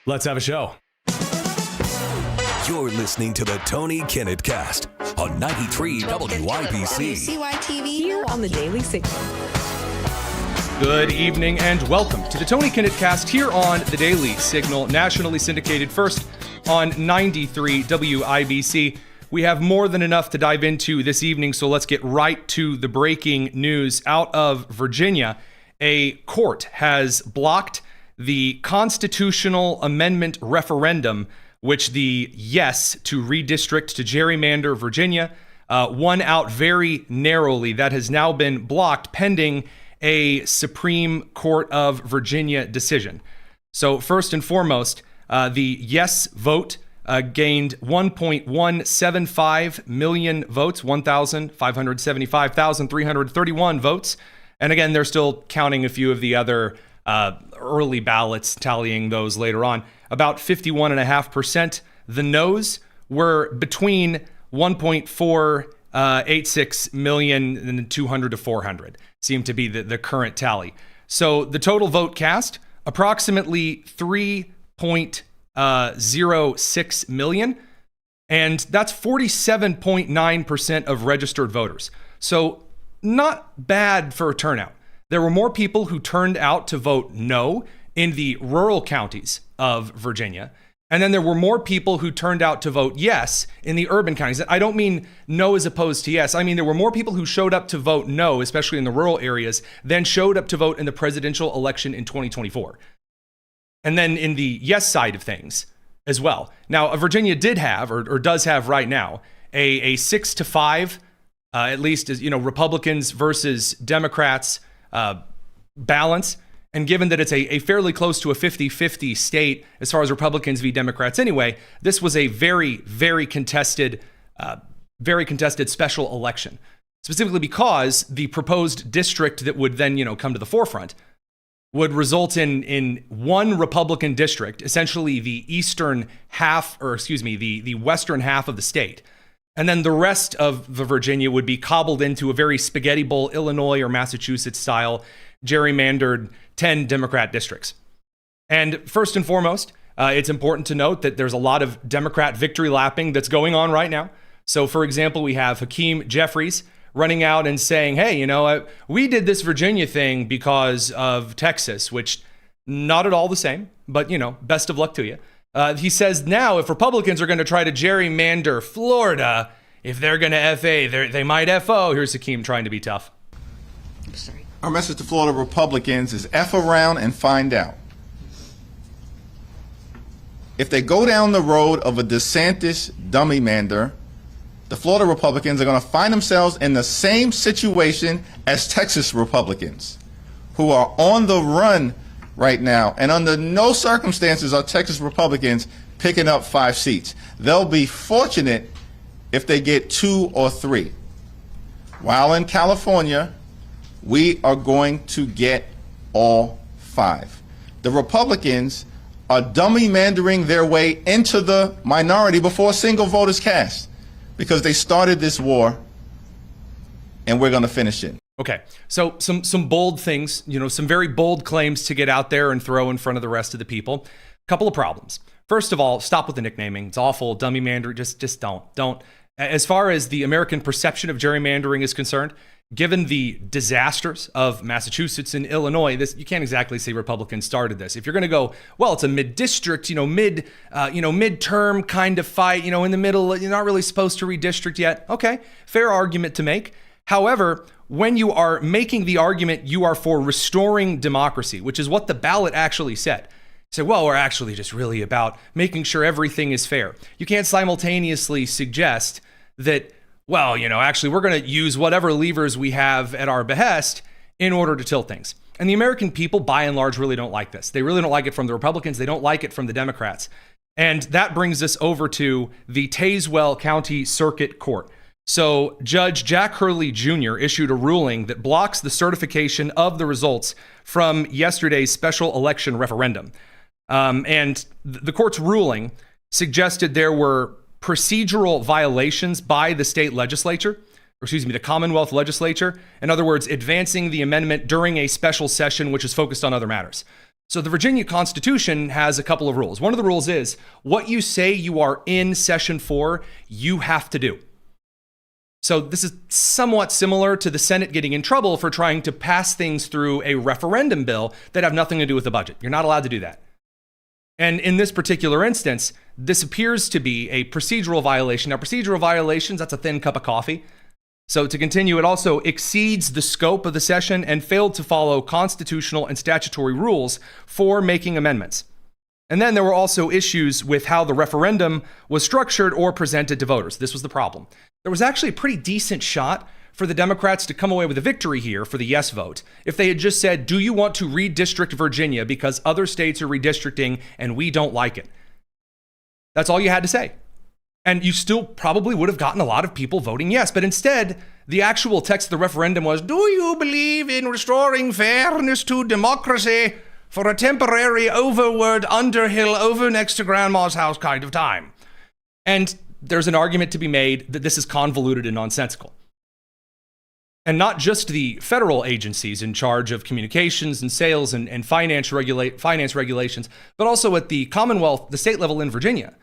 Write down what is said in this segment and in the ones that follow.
Let's have a show. You're listening to the Tony Kinnett Cast on 93 WYBC. WCYTV Here on the Daily Signal. Good evening and welcome to the Tony Kinnett Cast here on the Daily Signal, nationally syndicated first on 93 WIBC. We have more than enough to dive into this evening, so let's get right to the breaking news. Out of Virginia, a court has blocked the constitutional amendment referendum, which the yes to redistrict to gerrymander Virginia won out very narrowly. That has now been blocked pending a Supreme Court of Virginia decision. So first and foremost, the yes vote gained 1.175 million votes, 1,575,331 votes. And again, they're still counting a few of the other early ballots, tallying those later on. About 51.5%. The no's were between 1.486 million and 200 to 400 seem to be the current tally. So the total vote cast, approximately 3.06 million, and that's 47.9% of registered voters. So not bad for a turnout. There were more people who turned out to vote no in the rural counties of Virginia. And then there were more people who turned out to vote yes in the urban counties. I don't mean no as opposed to yes. I mean, there were more people who showed up to vote no, especially in the rural areas, than showed up to vote in the presidential election in 2024. And then in the yes side of things as well. Now, Virginia did have, or does have right now, a 6-5, at least, Republicans versus Democrats balance. And given that it's a fairly close to a 50-50 state as far as Republicans v. Democrats anyway, this was a very, very contested special election. Specifically because the proposed district that would then, come to the forefront would result in one Republican district, essentially the eastern half, the western half of the state. And then the rest of the Virginia would be cobbled into a very spaghetti bowl, Illinois or Massachusetts style, gerrymandered 10 Democrat districts. And first and foremost, it's important to note that there's a lot of Democrat victory lapping that's going on right now. So for example, we have Hakeem Jeffries running out and saying, hey, we did this Virginia thing because of Texas, which not at all the same, but best of luck to you. He says now if Republicans are going to try to gerrymander Florida, if they're going to FA, they might FO. Here's Hakeem trying to be tough. I'm sorry. Our message to Florida Republicans is F around and find out. If they go down the road of a DeSantis dummy-mander, the Florida Republicans are going to find themselves in the same situation as Texas Republicans, who are on the run right now. And under no circumstances are Texas Republicans picking up 5 seats. They'll be fortunate if they get 2 or 3. While in California, we are going to get all 5. The Republicans are dummy-mandering their way into the minority before a single vote is cast because they started this war and we're going to finish it. Okay, so some bold things, some very bold claims to get out there and throw in front of the rest of the people. Couple of problems. First of all, stop with the nicknaming. It's awful. Dummy-mandering, just don't. As far as the American perception of gerrymandering is concerned, given the disasters of Massachusetts and Illinois, you can't exactly say Republicans started this. If you're going to go, well, it's a mid-district, midterm kind of fight, in the middle, you're not really supposed to redistrict yet. Okay, fair argument to make. However, when you are making the argument you are for restoring democracy, which is what the ballot actually said, say, well, we're actually just really about making sure everything is fair. You can't simultaneously suggest that, well, actually, we're going to use whatever levers we have at our behest in order to tilt things. And the American people, by and large, really don't like this. They really don't like it from the Republicans. They don't like it from the Democrats. And that brings us over to the Tazewell County Circuit Court. So Judge Jack Hurley Jr. issued a ruling that blocks the certification of the results from yesterday's special election referendum. And the court's ruling suggested there were procedural violations by the state legislature, the Commonwealth legislature. In other words, advancing the amendment during a special session which is focused on other matters. So the Virginia Constitution has a couple of rules. One of the rules is what you say you are in session for, you have to do. So this is somewhat similar to the Senate getting in trouble for trying to pass things through a referendum bill that have nothing to do with the budget. You're not allowed to do that. And in this particular instance, this appears to be a procedural violation. Now, procedural violations, that's a thin cup of coffee. So to continue, it also exceeds the scope of the session and failed to follow constitutional and statutory rules for making amendments. And then there were also issues with how the referendum was structured or presented to voters. This was the problem. There was actually a pretty decent shot for the Democrats to come away with a victory here for the yes vote if they had just said, do you want to redistrict Virginia because other states are redistricting and we don't like it? That's all you had to say. And you still probably would have gotten a lot of people voting yes. But instead, the actual text of the referendum was, do you believe in restoring fairness to democracy for a temporary overward underhill over next to grandma's house kind of time? And there's an argument to be made that this is convoluted and nonsensical. And not just the federal agencies in charge of communications and sales and finance regulations, but also at the Commonwealth, the state level in Virginia.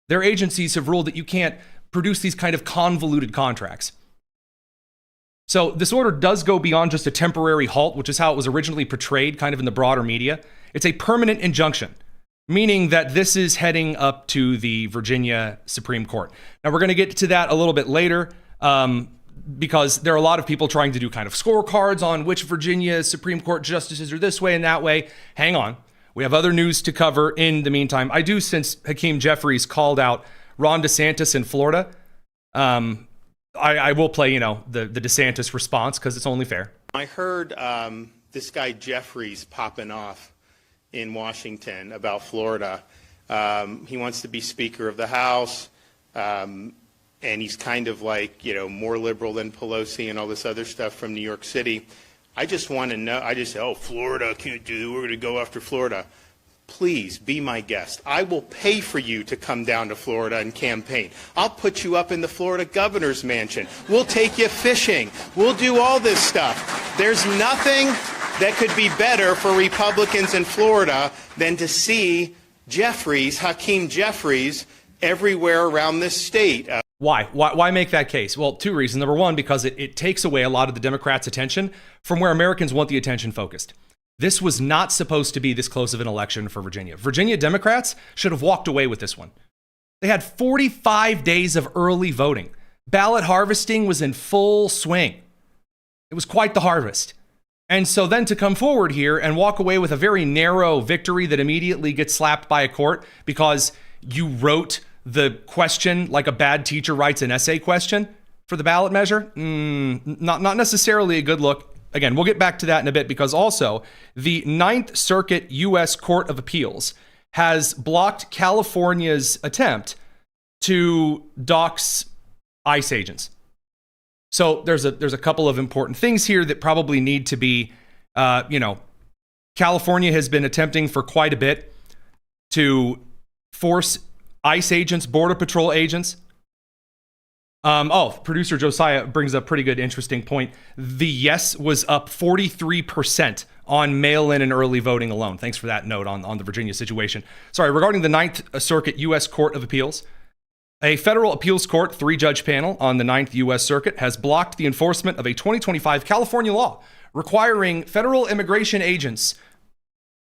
Their agencies have ruled that you can't produce these kind of convoluted contracts. So this order does go beyond just a temporary halt, which is how it was originally portrayed kind of in the broader media. It's a permanent injunction, meaning that this is heading up to the Virginia Supreme Court. Now, we're going to get to that a little bit later because there are a lot of people trying to do kind of scorecards on which Virginia Supreme Court justices are this way and that way. Hang on. We have other news to cover in the meantime. I do, since Hakeem Jeffries called out Ron DeSantis in Florida, I will play, the DeSantis response because it's only fair. I heard this guy Jeffries popping off in Washington about Florida. He wants to be Speaker of the House, and he's kind of like, more liberal than Pelosi and all this other stuff from New York City. I just want to know, Florida can't do, we're going to go after Florida. Please be my guest. I will pay for you to come down to Florida and campaign. I'll put you up in the Florida governor's mansion. We'll take you fishing. We'll do all this stuff. There's nothing that could be better for Republicans in Florida than to see Hakeem Jeffries, everywhere around this state. Why make that case? Well, two reasons. Number one, because it takes away a lot of the Democrats' attention from where Americans want the attention focused. This was not supposed to be this close of an election for Virginia. Virginia Democrats should have walked away with this one. They had 45 days of early voting. Ballot harvesting was in full swing. It was quite the harvest. And so then to come forward here and walk away with a very narrow victory that immediately gets slapped by a court because you wrote the question like a bad teacher writes an essay question for the ballot measure, not necessarily a good look. Again, we'll get back to that in a bit because also the Ninth Circuit U.S. Court of Appeals has blocked California's attempt to dox ICE agents. So there's a couple of important things here that probably need to be, California has been attempting for quite a bit to force ICE agents, Border Patrol agents. Producer Josiah brings up a pretty good, interesting point. The yes was up 43% on mail-in and early voting alone. Thanks for that note on the Virginia situation. Sorry, regarding the Ninth Circuit U.S. Court of Appeals, a federal appeals court 3-judge panel on the Ninth U.S. Circuit has blocked the enforcement of a 2025 California law requiring federal immigration agents,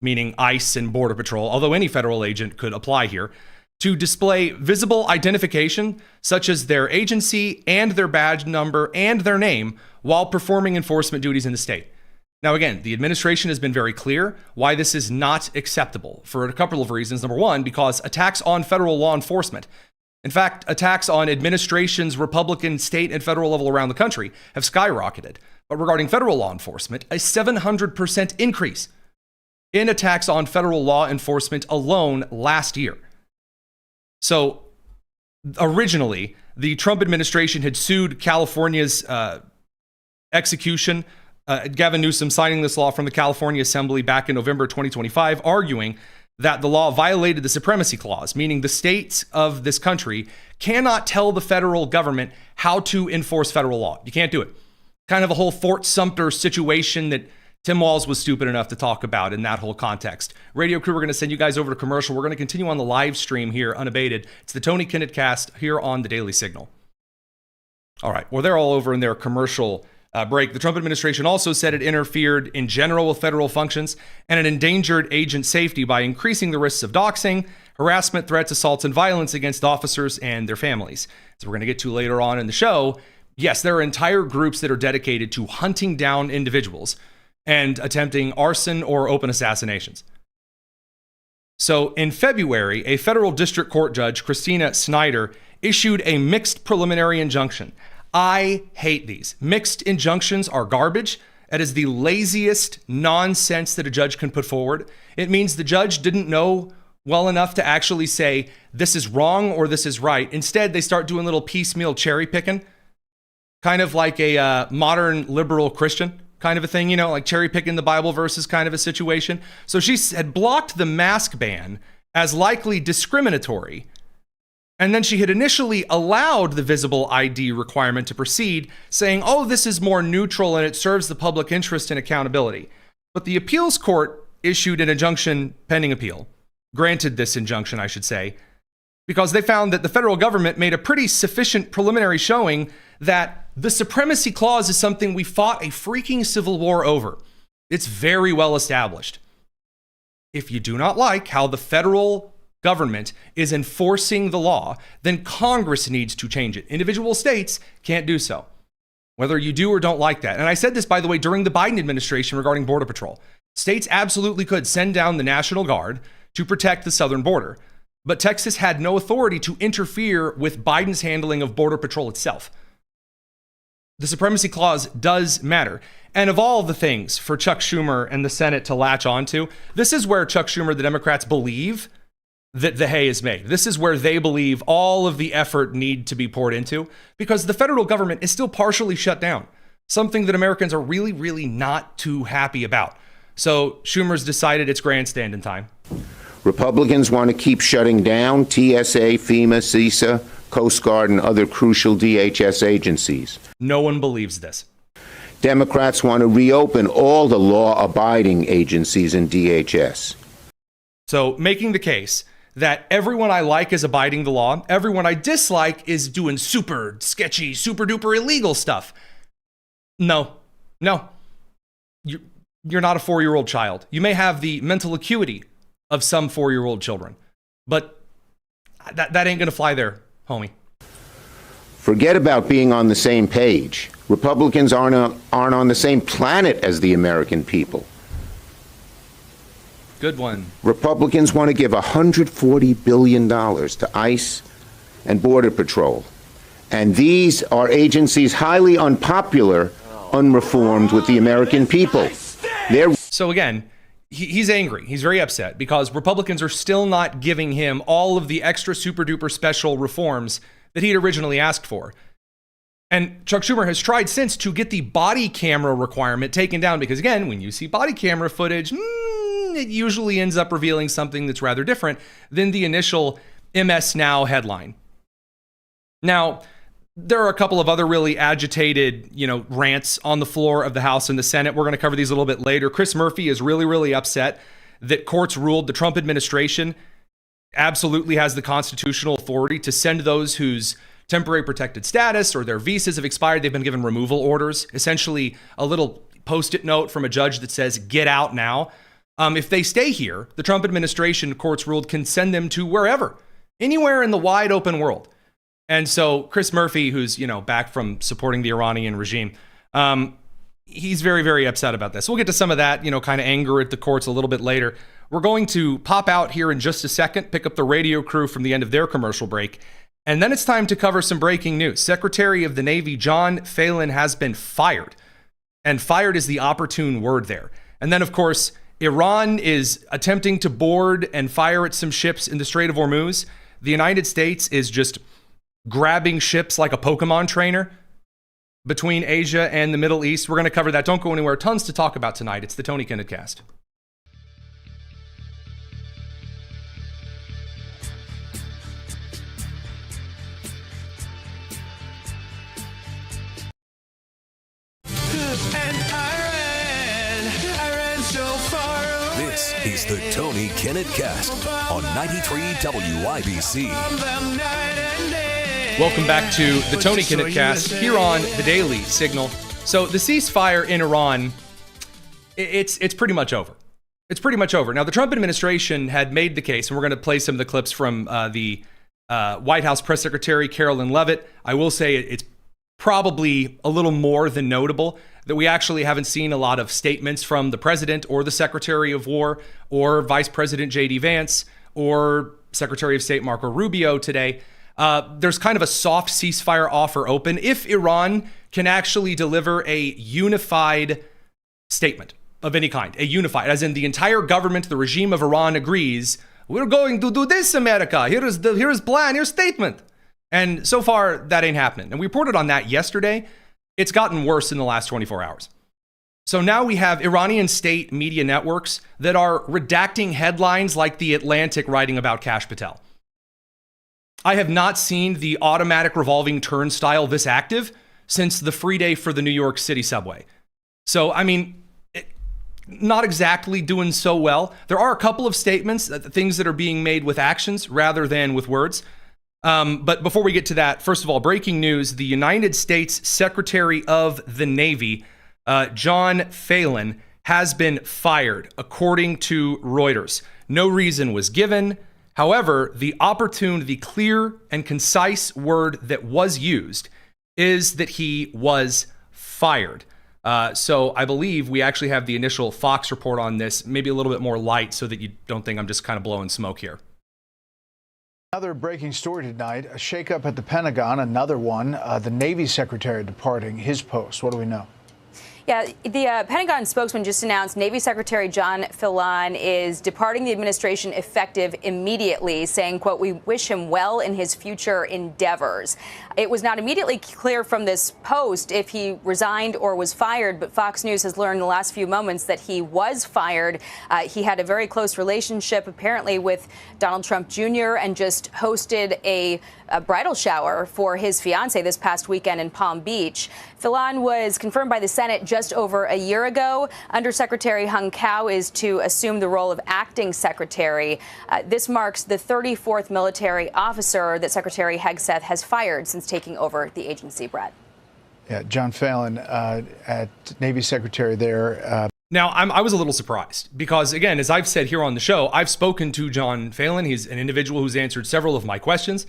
meaning ICE and Border Patrol, although any federal agent could apply here, to display visible identification such as their agency and their badge number and their name while performing enforcement duties in the state. Now, again, the administration has been very clear why this is not acceptable for a couple of reasons. Number one, because attacks on federal law enforcement, in fact, attacks on administrations, Republican, state, and federal level around the country have skyrocketed. But regarding federal law enforcement, a 700% increase in attacks on federal law enforcement alone last year. So originally, the Trump administration had sued California's execution, Gavin Newsom signing this law from the California Assembly back in November 2025, arguing that the law violated the Supremacy Clause, meaning the states of this country cannot tell the federal government how to enforce federal law. You can't do it. Kind of a whole Fort Sumter situation that Tim Walz was stupid enough to talk about in that whole context. Radio crew, we're going to send you guys over to commercial. We're going to continue on the live stream here, unabated. It's the Tony Kinnett cast here on the Daily Signal. All right, well, they're all over in their commercial break. The Trump administration also said it interfered in general with federal functions and it endangered agent safety by increasing the risks of doxing, harassment, threats, assaults, and violence against officers and their families. So we're going to get to later on in the show. Yes, there are entire groups that are dedicated to hunting down individuals and attempting arson or open assassinations. So in February, a federal district court judge, Christina Snyder, issued a mixed preliminary injunction. I hate these. Mixed injunctions are garbage. That is the laziest nonsense that a judge can put forward. It means the judge didn't know well enough to actually say, this is wrong or this is right. Instead, they start doing little piecemeal cherry picking, kind of like a modern liberal Christian kind of a thing, like cherry picking the Bible verses kind of a situation. So she had blocked the mask ban as likely discriminatory. And then she had initially allowed the visible ID requirement to proceed, saying, oh, this is more neutral and it serves the public interest and accountability. But the appeals court issued an injunction pending appeal, granted this injunction, I should say, because they found that the federal government made a pretty sufficient preliminary showing that the supremacy clause is something we fought a freaking civil war over. It's very well established. If you do not like how the federal government is enforcing the law, then Congress needs to change it. Individual states can't do so, whether you do or don't like that. And I said this, by the way, during the Biden administration regarding Border Patrol. States absolutely could send down the National Guard to protect the southern border. But Texas had no authority to interfere with Biden's handling of Border Patrol itself. The supremacy clause does matter. And of all the things for Chuck Schumer and the Senate to latch onto, this is where Chuck Schumer, the Democrats, believe that the hay is made. This is where they believe all of the effort need to be poured into, because the federal government is still partially shut down, something that Americans are really, really not too happy about. So Schumer's decided it's grandstanding time. Republicans want to keep shutting down TSA, FEMA, CISA, Coast Guard, and other crucial DHS agencies. No one believes this. Democrats want to reopen all the law-abiding agencies in DHS. So making the case that everyone I like is abiding the law, everyone I dislike is doing super sketchy, super duper illegal stuff. No. You're not a 4-year-old child. You may have the mental acuity of some 4-year-old children, but that ain't gonna fly there, homie. Forget about being on the same page. Republicans aren't on the same planet as the American people. Good one. Republicans want to give $140 billion to ICE and Border Patrol. And these are agencies highly unpopular, unreformed with the American people. So again, he's angry. He's very upset because Republicans are still not giving him all of the extra super duper special reforms that he'd originally asked for. And Chuck Schumer has tried since to get the body camera requirement taken down because, again, when you see body camera footage, it usually ends up revealing something that's rather different than the initial MS Now headline. Now, there are a couple of other really agitated, rants on the floor of the House and the Senate. We're going to cover these a little bit later. Chris Murphy is really, really upset that courts ruled the Trump administration absolutely has the constitutional authority to send those whose temporary protected status or their visas have expired. They've been given removal orders, essentially a little post-it note from a judge that says, get out now. If they stay here, the Trump administration, courts ruled, can send them to wherever, anywhere in the wide open world. And so Chris Murphy, who's, back from supporting the Iranian regime, he's very, very upset about this. We'll get to some of that, kind of anger at the courts a little bit later. We're going to pop out here in just a second, pick up the radio crew from the end of their commercial break. And then it's time to cover some breaking news. Secretary of the Navy John Phelan has been fired. And fired is the opportune word there. And then, of course, Iran is attempting to board and fire at some ships in the Strait of Hormuz. The United States is just grabbing ships like a Pokemon trainer between Asia and the Middle East. We're going to cover that. Don't go anywhere. Tons to talk about tonight. It's the Tony Kinnett Cast. is the Tony Kinnett Cast on 93 WIBC. Welcome back to the Tony Kinnett Cast here on the Daily Signal. So the ceasefire in Iran, it's pretty much over. It's pretty much over. Now, the Trump administration had made the case, and we're going to play some of the clips from the White House Press Secretary Carolyn Leavitt. I will say it's probably a little more than notable that we actually haven't seen a lot of statements from the president or the Secretary of War or Vice President J.D. Vance or Secretary of State Marco Rubio today. There's kind of a soft ceasefire offer open if Iran can actually deliver a unified statement of any kind, a unified, as in the entire government, the regime of Iran agrees, we're going to do this, America. Here's plan, here's statement. And so far, that ain't happening. And we reported on that yesterday. It's gotten worse in the last 24 hours. So now we have Iranian state media networks that are redacting headlines like The Atlantic writing about Kash Patel. I have not seen the automatic revolving turnstile this active since the free day for the New York City subway. So, I mean, not exactly doing so well. There are a couple of statements, things that are being made with actions rather than with words. But before we get to that, first of all, breaking news, the United States Secretary of the Navy, John Phelan, has been fired, according to Reuters. No reason was given. However, the clear and concise word that was used is that he was fired. So I believe we actually have the initial Fox report on this, maybe a little bit more light so that you don't think I'm just kind of blowing smoke here. Another breaking story tonight, a shakeup at the Pentagon, another one, the Navy Secretary departing his post. What do we know? Yeah, the Pentagon spokesman just announced Navy Secretary John Phelan is departing the administration effective immediately, saying, quote, we wish him well in his future endeavors. It was not immediately clear from this post if he resigned or was fired, but Fox News has learned in the last few moments that he was fired. He had a very close relationship, apparently, with Donald Trump Jr. and just hosted a bridal shower for his fiancée this past weekend in Palm Beach. Phelan was confirmed by the Senate just over a year ago. Undersecretary Hung Kao is to assume the role of acting secretary. This marks the 34th military officer that Secretary Hegseth has fired since taking over the agency, Brett. Yeah, John Phelan, at Navy Secretary there. Now, I was a little surprised because, again, as I've said here on the show, I've spoken to John Phelan. He's an individual who's answered several of my questions.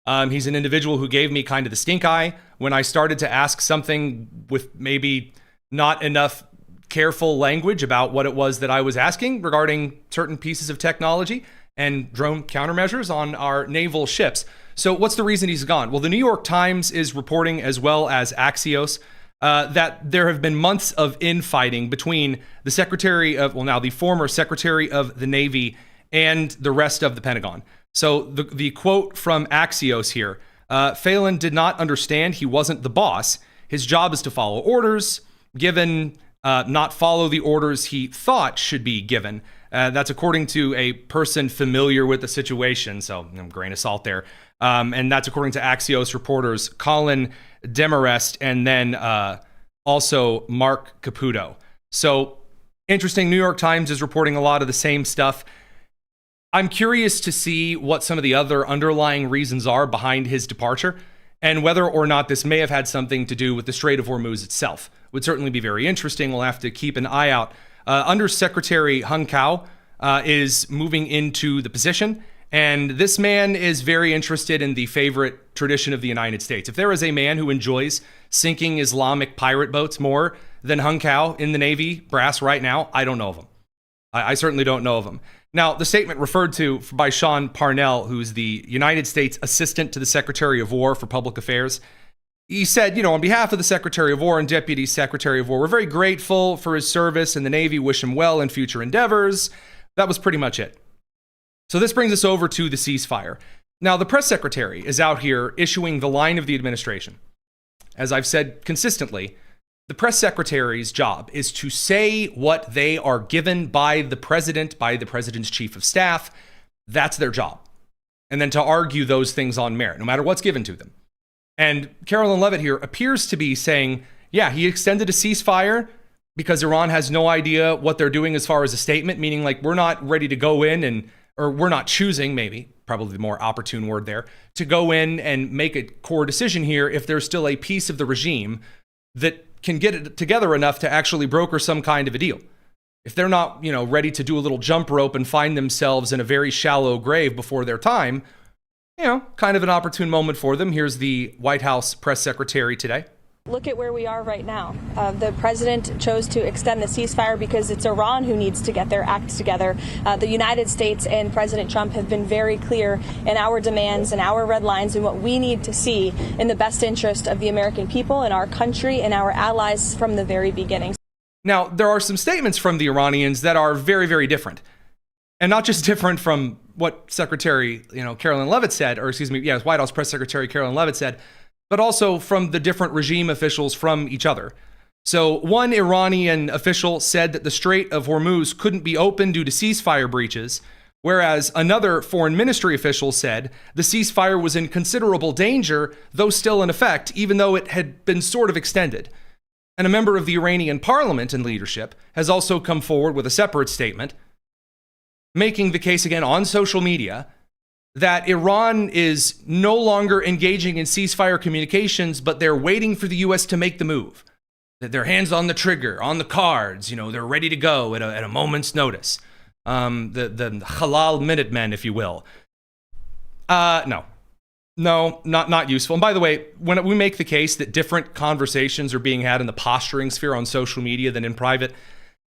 He's an individual who gave me kind of the stink eye when I started to ask something with maybe not enough careful language about what it was that I was asking regarding certain pieces of technology and drone countermeasures on our naval ships. So what's the reason he's gone? Well, the New York Times is reporting, as well as Axios, that there have been months of infighting between the the former Secretary of the Navy and the rest of the Pentagon. So the quote from Axios here, Phelan did not understand he wasn't the boss. His job is to follow orders, given, not follow the orders he thought should be given. That's according to a person familiar with the situation, so grain of salt there. And that's according to Axios reporters Colin Demarest and then also Mark Caputo. So interesting, New York Times is reporting a lot of the same stuff. I'm curious to see what some of the other underlying reasons are behind his departure and whether or not this may have had something to do with the Strait of Hormuz itself. Would certainly be very interesting. We'll have to keep an eye out. Undersecretary Hung Kao is moving into the position, and this man is very interested in the favorite tradition of the United States. If there is a man who enjoys sinking Islamic pirate boats more than Hung Kao in the Navy brass right now, I don't know of him. I certainly don't know of him. Now, the statement referred to by Sean Parnell, who's the United States Assistant to the Secretary of War for Public Affairs, he said, on behalf of the Secretary of War and Deputy Secretary of War, we're very grateful for his service in the Navy, wish him well in future endeavors. That was pretty much it. So this brings us over to the ceasefire. Now, the press secretary is out here issuing the line of the administration. As I've said consistently, the press secretary's job is to say what they are given by the president, by the president's chief of staff. That's their job. And then to argue those things on merit, no matter what's given to them. And Carolyn Leavitt here appears to be saying, yeah, he extended a ceasefire because Iran has no idea what they're doing as far as a statement, meaning like we're not ready to go in or we're not choosing, maybe, probably the more opportune word there, to go in and make a core decision here if there's still a piece of the regime that can get it together enough to actually broker some kind of a deal. If they're not, ready to do a little jump rope and find themselves in a very shallow grave before their time, kind of an opportune moment for them. Here's the White House press secretary today. Look at where we are right now. The president chose to extend the ceasefire because it's Iran who needs to get their act together. The United States and President Trump have been very clear in our demands and our red lines and what we need to see in the best interest of the American people and our country and our allies from the very beginning. Now, there are some statements from the Iranians that are very, very different. And not just different from what Secretary, Carolyn Leavitt said, or White House Press Secretary Carolyn Leavitt said, but also from the different regime officials from each other. So one Iranian official said that the Strait of Hormuz couldn't be opened due to ceasefire breaches, whereas another foreign ministry official said the ceasefire was in considerable danger, though still in effect, even though it had been sort of extended. And a member of the Iranian parliament and leadership has also come forward with a separate statement, making the case again on social media that Iran is no longer engaging in ceasefire communications, but they're waiting for the U.S. to make the move. That their hands on the trigger, on the cards, they're ready to go at a moment's notice. The halal Minutemen, if you will. No, not useful. And by the way, when we make the case that different conversations are being had in the posturing sphere on social media than in private,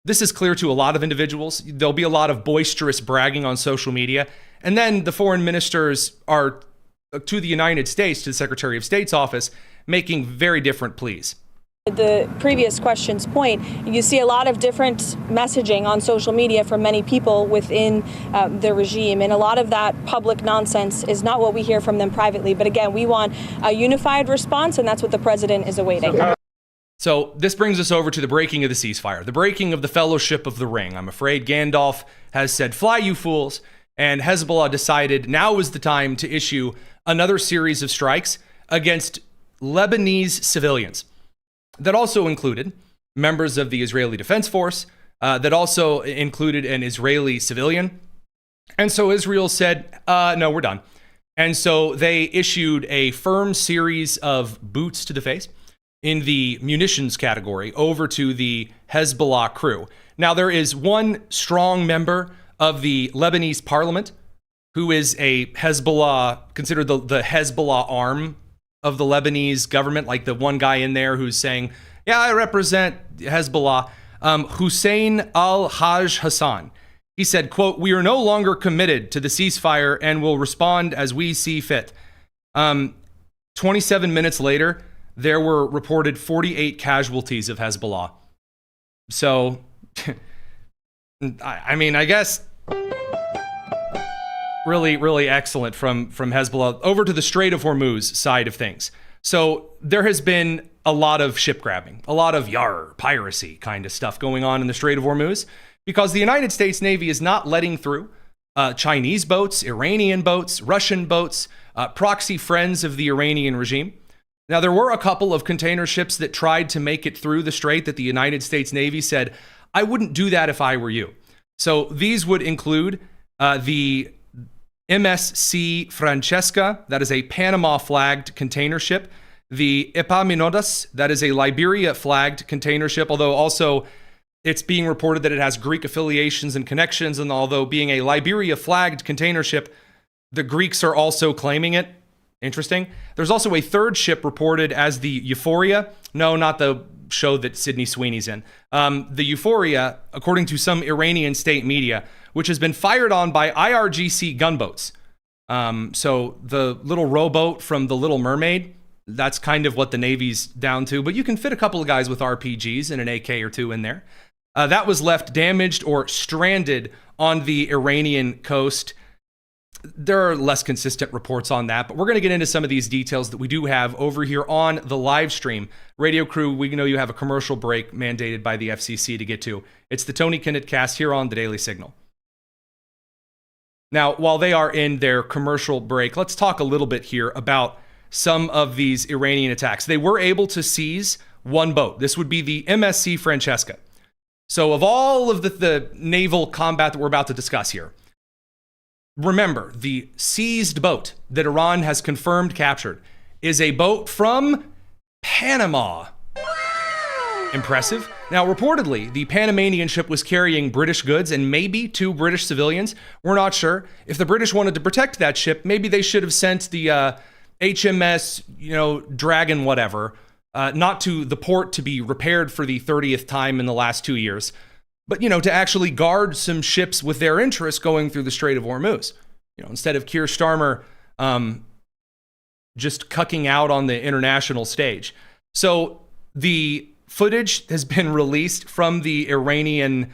this is clear to a lot of individuals. There'll be a lot of boisterous bragging on social media. And then the foreign ministers are, to the United States, to the Secretary of State's office, making very different pleas. The previous question's point, you see a lot of different messaging on social media from many people within the regime, and a lot of that public nonsense is not what we hear from them privately. But again, we want a unified response, and that's what the president is awaiting. So this brings us over to the breaking of the ceasefire, the breaking of the Fellowship of the Ring. I'm afraid Gandalf has said, "Fly, you fools," and Hezbollah decided now is the time to issue another series of strikes against Lebanese civilians. That also included members of the Israeli Defense Force, that also included an Israeli civilian. And so Israel said, no, we're done. And so they issued a firm series of boots to the face in the munitions category over to the Hezbollah crew. Now, there is one strong member of the Lebanese parliament who is a Hezbollah, considered the Hezbollah arm of the Lebanese government, like the one guy in there who's saying, yeah, I represent Hezbollah, Hussein al-Hajj Hassan. He said, quote, "We are no longer committed to the ceasefire and will respond as we see fit." 27 minutes later, there were reported 48 casualties of Hezbollah. So, I guess really, really excellent from Hezbollah. Over to the Strait of Hormuz side of things. So there has been a lot of ship grabbing, a lot of piracy kind of stuff going on in the Strait of Hormuz, because the United States Navy is not letting through Chinese boats, Iranian boats, Russian boats, proxy friends of the Iranian regime. Now, there were a couple of container ships that tried to make it through the strait that the United States Navy said, I wouldn't do that if I were you. So these would include the MSC Francesca, that is a Panama-flagged container ship. The Epaminondas, that is a Liberia-flagged container ship, although also it's being reported that it has Greek affiliations and connections, and although being a Liberia-flagged container ship, the Greeks are also claiming it. Interesting. There's also a third ship reported as the Euphoria. No, not the show that Sydney Sweeney's in. The Euphoria, according to some Iranian state media, which has been fired on by IRGC gunboats. So the little rowboat from The Little Mermaid, that's kind of what the Navy's down to. But you can fit a couple of guys with RPGs and an AK or two in there. That was left damaged or stranded on the Iranian coast. There are less consistent reports on that, but we're going to get into some of these details that we do have over here on the live stream. Radio crew, we know you have a commercial break mandated by the FCC to get to. It's the Tony Kinnett cast here on the Daily Signal. Now, while they are in their commercial break, let's talk a little bit here about some of these Iranian attacks. They were able to seize one boat. This would be the MSC Francesca. So of all of the naval combat that we're about to discuss here, remember, the seized boat that Iran has confirmed captured is a boat from Panama. Impressive. Now, reportedly, the Panamanian ship was carrying British goods and maybe 2 British civilians. We're not sure. If the British wanted to protect that ship, maybe they should have sent the HMS, Dragon whatever, not to the port to be repaired for the 30th time in the last 2 years, but, to actually guard some ships with their interests going through the Strait of Hormuz. Instead of Keir Starmer just cucking out on the international stage. So the footage has been released from the Iranian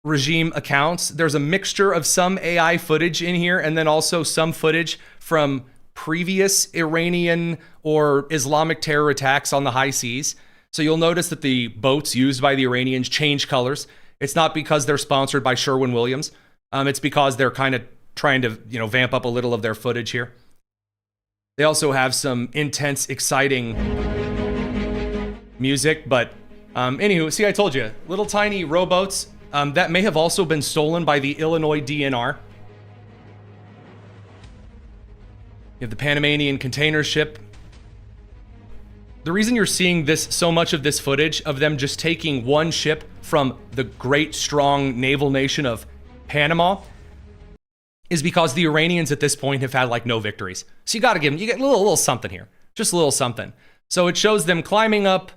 regime accounts. There's a mixture of some AI footage in here and then also some footage from previous Iranian or Islamic terror attacks on the high seas. So you'll notice that the boats used by the Iranians change colors. It's not because they're sponsored by Sherwin-Williams. It's because they're kind of trying to, vamp up a little of their footage here. They also have some intense, exciting music, but anywho, see, I told you, little tiny rowboats that may have also been stolen by the Illinois DNR. You have the Panamanian container ship. The reason you're seeing so much of this footage of them just taking one ship from the great, strong naval nation of Panama is because the Iranians at this point have had no victories. So you got to give them, you get a little something here, just a little something. So it shows them climbing up,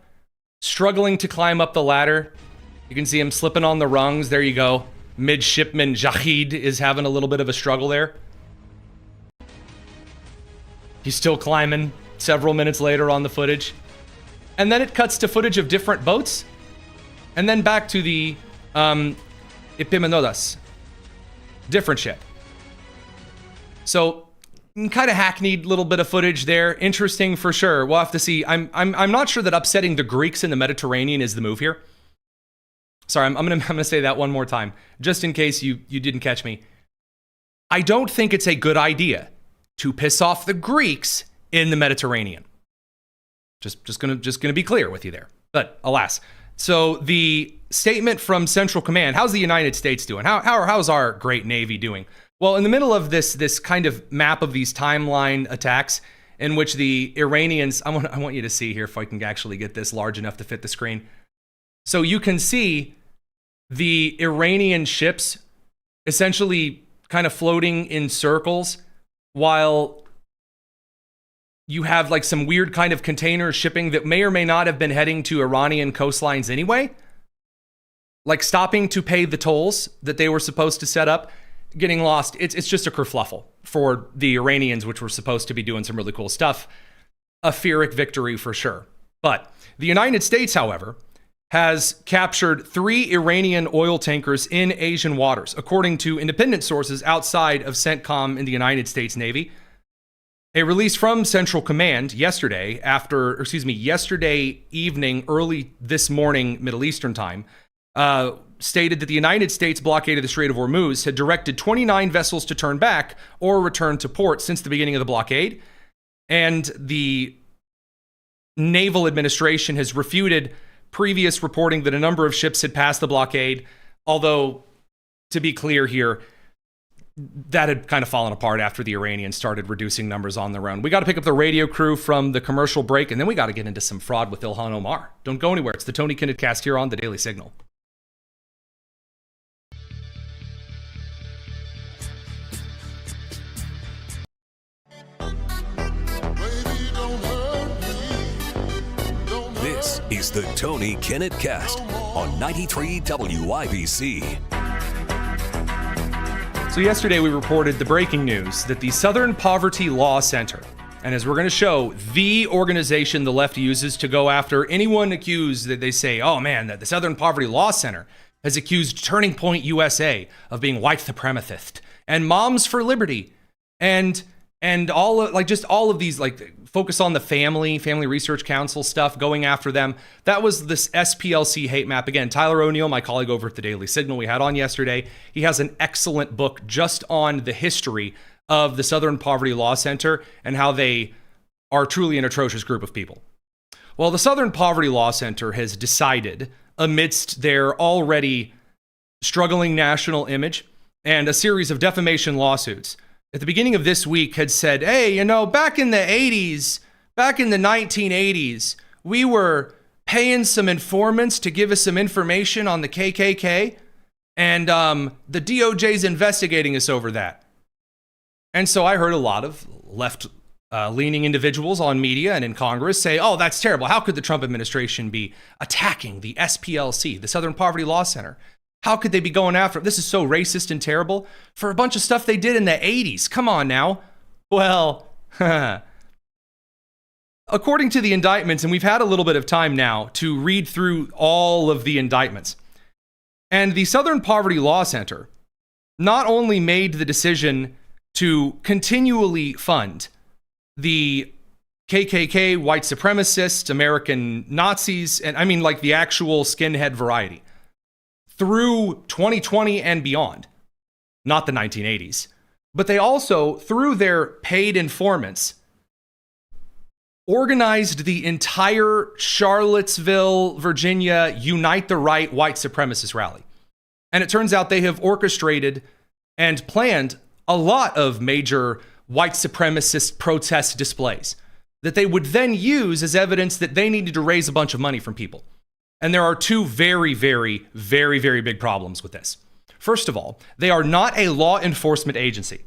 struggling to climb up the ladder. You can see him slipping on the rungs. There you go. Midshipman Jahid is having a little bit of a struggle there. He's still climbing several minutes later on the footage. And then it cuts to footage of different boats. And then back to the Epimenodas. Different ship. So kind of hackneyed little bit of footage there. Interesting for sure. We'll have to see. I'm not sure that upsetting the Greeks in the Mediterranean is the move here. Sorry, I'm gonna say that one more time, just in case you didn't catch me. I don't think it's a good idea to piss off the Greeks in the Mediterranean. Just gonna be clear with you there. But alas. So the statement from Central Command, how's the United States doing? How's our great Navy doing? Well, in the middle of this kind of map of these timeline attacks in which the Iranians, I want you to see here if I can actually get this large enough to fit the screen. So you can see the Iranian ships essentially kind of floating in circles while you have some weird kind of container shipping that may or may not have been heading to Iranian coastlines anyway. Stopping to pay the tolls that they were supposed to set up. Getting lost. It's just a kerfluffle for the Iranians, which were supposed to be doing some really cool stuff. A Pyrrhic victory for sure. But the United States, however, has captured 3 Iranian oil tankers in Asian waters, according to independent sources outside of CENTCOM in the United States Navy. A release from Central Command yesterday evening, early this morning, Middle Eastern time, stated that the United States blockade of the Strait of Hormuz had directed 29 vessels to turn back or return to port since the beginning of the blockade. And the Naval Administration has refuted previous reporting that a number of ships had passed the blockade. Although, to be clear here, that had kind of fallen apart after the Iranians started reducing numbers on their own. We got to pick up the radio crew from the commercial break, and then we got to get into some fraud with Ilhan Omar. Don't go anywhere. It's the Tony Kinnett Cast here on the Daily Signal. This is the Tony Kinnett Cast on 93 WIBC. So yesterday we reported the breaking news that the Southern Poverty Law Center, and as we're going to show, the organization the left uses to go after anyone accused that they say, oh man, that the Southern Poverty Law Center has accused Turning Point USA of being white supremacist and Moms for Liberty and all of all of these focus on the family research council stuff, going after them. That was this SPLC hate map. Again, Tyler O'Neill, my colleague over at the Daily Signal we had on yesterday, he has an excellent book just on the history of the Southern Poverty Law Center and how they are truly an atrocious group of people. Well, the Southern Poverty Law Center has decided amidst their already struggling national image and a series of defamation lawsuits, at the beginning of this week had said, hey, you know, back in the 80s, back in the 1980s, we were paying some informants to give us some information on the KKK, and the DOJ's investigating us over that. And so I heard a lot of left-leaning individuals on media and in Congress say, oh, that's terrible. How could the Trump administration be attacking the SPLC, the Southern Poverty Law Center? How could they be going after it? This is so racist and terrible for a bunch of stuff they did in the 80s. Come on now. Well, according to the indictments, and we've had a little bit of time now to read through all of the indictments, and the Southern Poverty Law Center not only made the decision to continually fund the KKK, white supremacists, American Nazis, and I mean like the actual skinhead variety, through 2020 and beyond, not the 1980s, but they also, through their paid informants, organized the entire Charlottesville, Virginia, Unite the Right white supremacist rally. And it turns out they have orchestrated and planned a lot of major white supremacist protest displays that they would then use as evidence that they needed to raise a bunch of money from people. And there are two very, very, very, very big problems with this. First of all, they are not a law enforcement agency.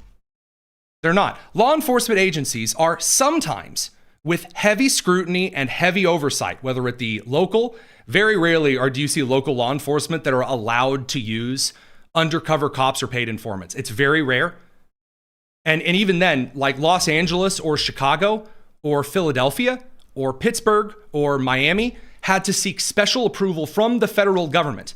They're not. Law enforcement agencies are sometimes with heavy scrutiny and heavy oversight, whether at the local, very rarely do you see local law enforcement that are allowed to use undercover cops or paid informants. It's very rare. And even then, like Los Angeles or Chicago or Philadelphia or Pittsburgh or Miami had to seek special approval from the federal government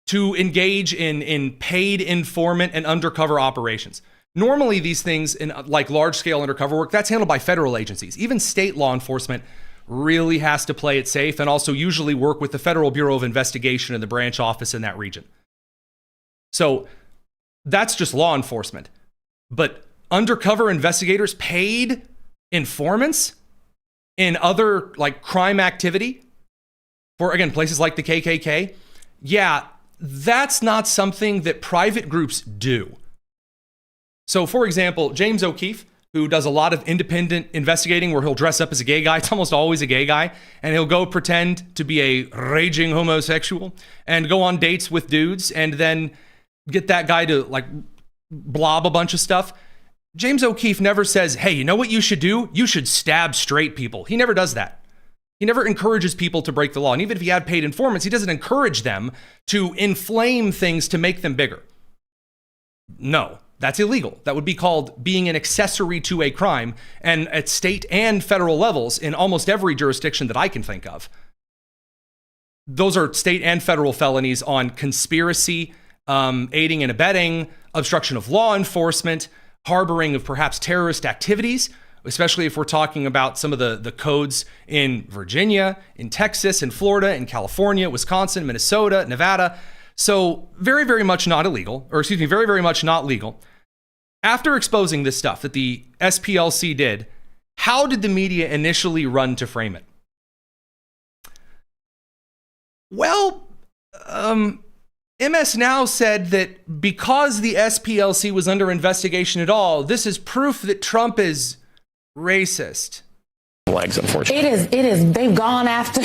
to engage in paid informant and undercover operations. Normally, these things in like large-scale undercover work, that's handled by federal agencies. Even state law enforcement really has to play it safe and also usually work with the Federal Bureau of Investigation and the branch office in that region. So that's just law enforcement. But undercover investigators, paid informants in other like crime activity for, again, places like the KKK, yeah, that's not something that private groups do. So, for example, James O'Keefe, who does a lot of independent investigating where he'll dress up as a gay guy, it's almost always a gay guy, and he'll go pretend to be a raging homosexual and go on dates with dudes and then get that guy to like blob a bunch of stuff. James O'Keefe never says, hey, you know what you should do? You should stab straight people. He never does that. He never encourages people to break the law. And even if he had paid informants, he doesn't encourage them to inflame things to make them bigger. No, that's illegal. That would be called being an accessory to a crime. And at state and federal levels, in almost every jurisdiction that I can think of, those are state and federal felonies on conspiracy, aiding and abetting, obstruction of law enforcement, harboring of perhaps terrorist activities, especially if we're talking about some of the codes in Virginia, in Texas, in Florida, in California, Wisconsin, Minnesota, Nevada. So very, very much not illegal, or excuse me, very, very much not legal. After exposing this stuff that the SPLC did, how did the media initially run to frame it? Well, MS Now said that because the SPLC was under investigation at all, this is proof that Trump is racist. Legs, unfortunately. It is. They've gone after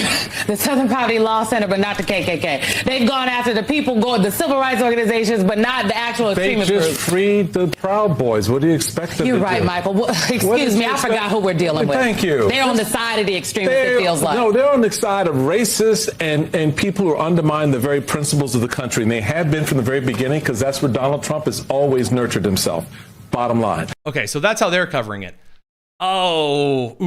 the Southern Poverty Law Center, but not the KKK. They've gone after the people, the civil rights organizations, but not the actual extremist groups. They just freed the Proud Boys. What do you expect them to do? You're right, Michael. Well, excuse me, I forgot who we're dealing with. Thank you. They're on the side of the extremists, it feels like. No, they're on the side of racists and people who undermine the very principles of the country. And they have been from the very beginning, because that's where Donald Trump has always nurtured himself. Bottom line. Okay, so that's how they're covering it. Oh,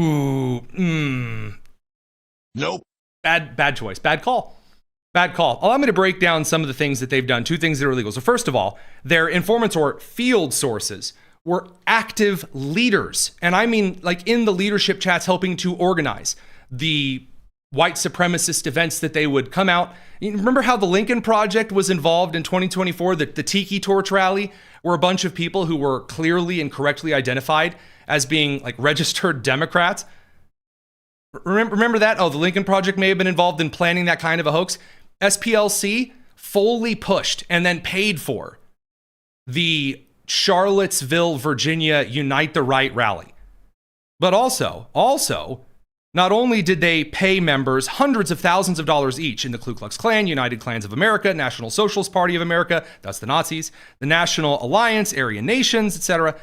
Nope. Bad choice. Bad call. Allow me to break down some of the things that they've done, two things that are illegal. So first of all, their informants or field sources were active leaders. And I mean like in the leadership chats helping to organize the white supremacist events that they would come out. You remember how the Lincoln Project was involved in 2024, the Tiki Torch rally, where a bunch of people who were clearly and correctly identified as being like registered Democrats Remember that? Oh, the Lincoln Project may have been involved in planning that kind of a hoax. SPLC fully pushed and then paid for the Charlottesville, Virginia Unite the Right rally. But also, not only did they pay members hundreds of thousands of dollars each in the Ku Klux Klan, United Klans of America, National Socialist Party of America, that's the Nazis, the National Alliance, Aryan Nations, etc.,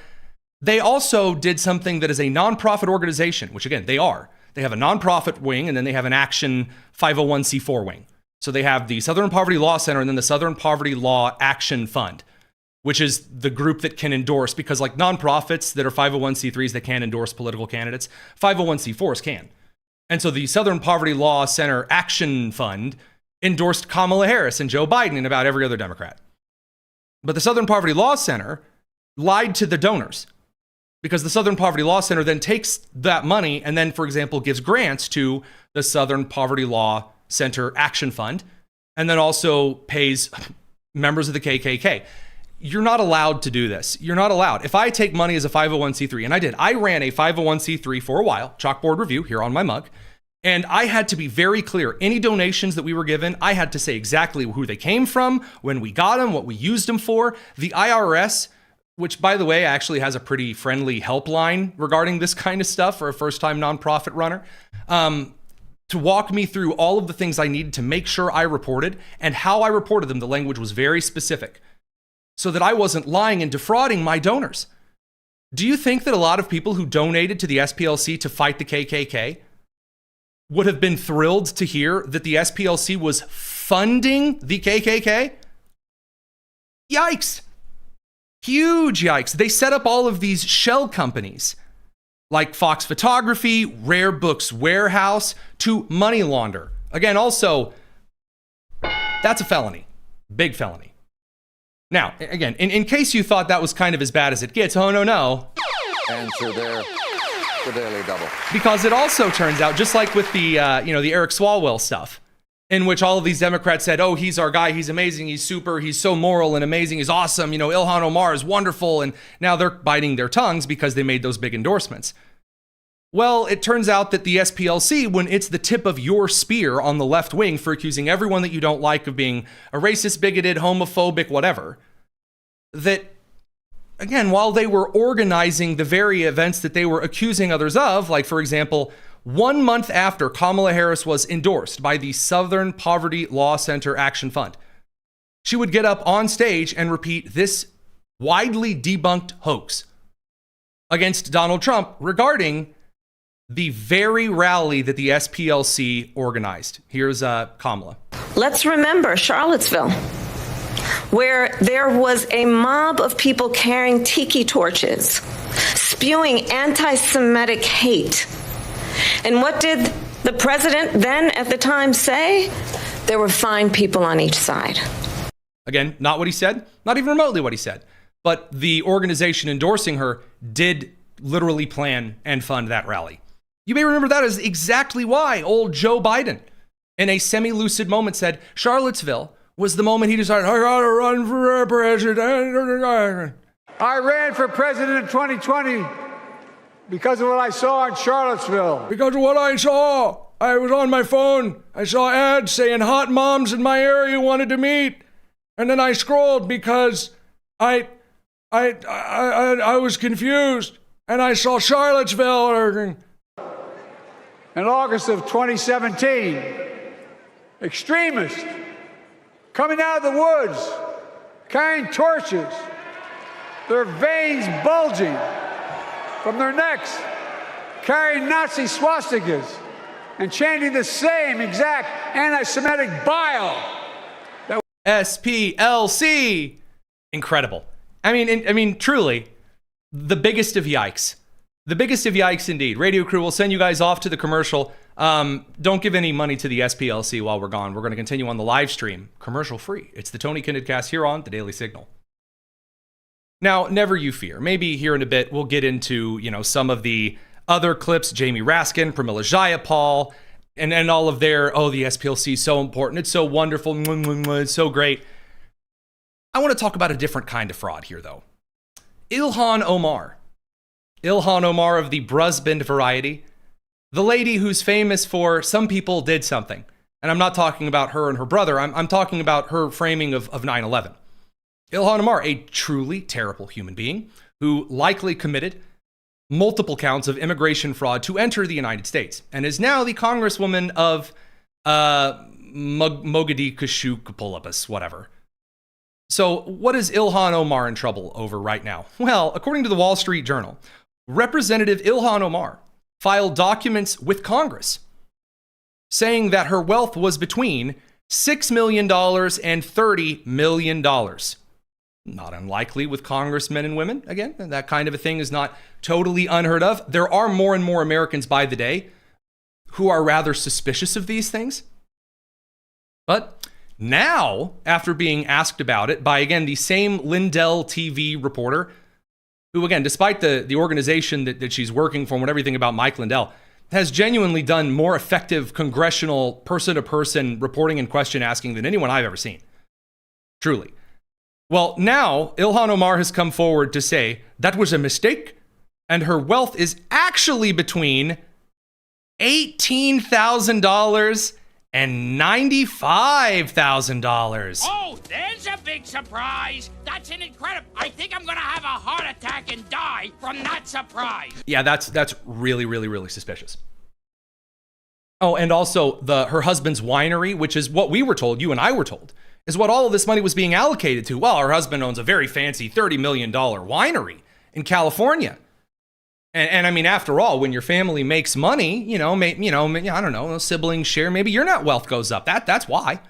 they also did something that is a nonprofit organization, which again, they are. They have a nonprofit wing, and then they have an action 501c4 wing. So they have the Southern Poverty Law Center and then the Southern Poverty Law Action Fund, which is the group that can endorse, because like nonprofits that are 501c3s that can endorse political candidates, 501c4s can. And so the Southern Poverty Law Center Action Fund endorsed Kamala Harris and Joe Biden and about every other Democrat. But the Southern Poverty Law Center lied to the donors, because the Southern Poverty Law Center then takes that money and then, for example, gives grants to the Southern Poverty Law Center Action Fund, and then also pays members of the KKK. You're not allowed to do this. You're not allowed. If I take money as a 501c3, and I did, I ran a 501c3 for a while, chalkboard review here on my mug, and I had to be very clear. Any donations that we were given, I had to say exactly who they came from, when we got them, what we used them for. The IRS, which, by the way, actually has a pretty friendly helpline regarding this kind of stuff for a first-time nonprofit runner, to walk me through all of the things I needed to make sure I reported, and how I reported them. The language was very specific, so that I wasn't lying and defrauding my donors. Do you think that a lot of people who donated to the SPLC to fight the KKK would have been thrilled to hear that the SPLC was funding the KKK? Yikes. Huge yikes. They set up all of these shell companies like Fox Photography, Rare Books Warehouse, to money launder. Again, also, that's a felony. Big felony. Now, again, in case you thought that was kind of as bad as it gets, oh, no. Answer there, the Daily Double. Because it also turns out, just like with the Eric Swalwell stuff, in which all of these Democrats said, oh, he's our guy, he's amazing, he's super, he's so moral and amazing, he's awesome, Ilhan Omar is wonderful, and now they're biting their tongues because they made those big endorsements. Well, it turns out that the SPLC, when it's the tip of your spear on the left wing for accusing everyone that you don't like of being a racist, bigoted, homophobic, whatever, that, again, while they were organizing the very events that they were accusing others of, like, for example, 1 month after Kamala Harris was endorsed by the Southern Poverty Law Center Action Fund, she would get up on stage and repeat this widely debunked hoax against Donald Trump regarding the very rally that the SPLC organized. Here's Kamala. Let's remember Charlottesville, where there was a mob of people carrying tiki torches, spewing anti-Semitic hate. And what did the president then at the time say? There were fine people on each side. Again, not what he said, not even remotely what he said. But the organization endorsing her did literally plan and fund that rally. You may remember that as exactly why old Joe Biden, in a semi-lucid moment, said Charlottesville was the moment he decided, I gotta run for president. I ran for president in 2020 because of what I saw in Charlottesville. Because of what I saw. I was on my phone. I saw ads saying hot moms in my area wanted to meet. And then I scrolled because I was confused. And I saw Charlottesville. In August of 2017, extremists coming out of the woods, carrying torches, their veins bulging from their necks, carrying Nazi swastikas, and chanting the same exact anti-Semitic bile. SPLC. Incredible. I mean, truly, the biggest of yikes. The biggest of yikes indeed. Radio crew will send you guys off to the commercial. Don't give any money to the SPLC while we're gone. We're going to continue on the live stream, commercial free. It's the Tony Kinnett Cast here on the Daily Signal. Now, never you fear. Maybe here in a bit we'll get into, some of the other clips, Jamie Raskin, Pramila Jayapal, and all of their, the SPLC is so important, it's so wonderful, it's so great. I want to talk about a different kind of fraud here, though. Ilhan Omar of the Brusband variety, the lady who's famous for some people did something. And I'm not talking about her and her brother. I'm talking about her framing of 9/11. Ilhan Omar, a truly terrible human being who likely committed multiple counts of immigration fraud to enter the United States and is now the congresswoman of Mogadishu, whatever. So what is Ilhan Omar in trouble over right now? Well, according to the Wall Street Journal, Representative Ilhan Omar filed documents with Congress saying that her wealth was between $6 million and $30 million. Not unlikely with congressmen and women. Again, that kind of a thing is not totally unheard of. There are more and more Americans by the day who are rather suspicious of these things. But now, after being asked about it by, again, the same Lindell TV reporter, who, again, despite the organization that she's working for and everything about Mike Lindell, has genuinely done more effective congressional person-to-person reporting and question asking than anyone I've ever seen. Truly. Well, now Ilhan Omar has come forward to say that was a mistake and her wealth is actually between $18,000 and $95,000. Oh, there's a big surprise. That's an incredible. I think I'm going to have a heart attack and die from that surprise. Yeah, that's really, really, really suspicious. Oh, and also her husband's winery, which is what we were told, you and I were told, is what all of this money was being allocated to. Well, her husband owns a very fancy $30 million winery in California. And I mean, after all, when your family makes money, I don't know, siblings share, maybe your net wealth goes up. That's why.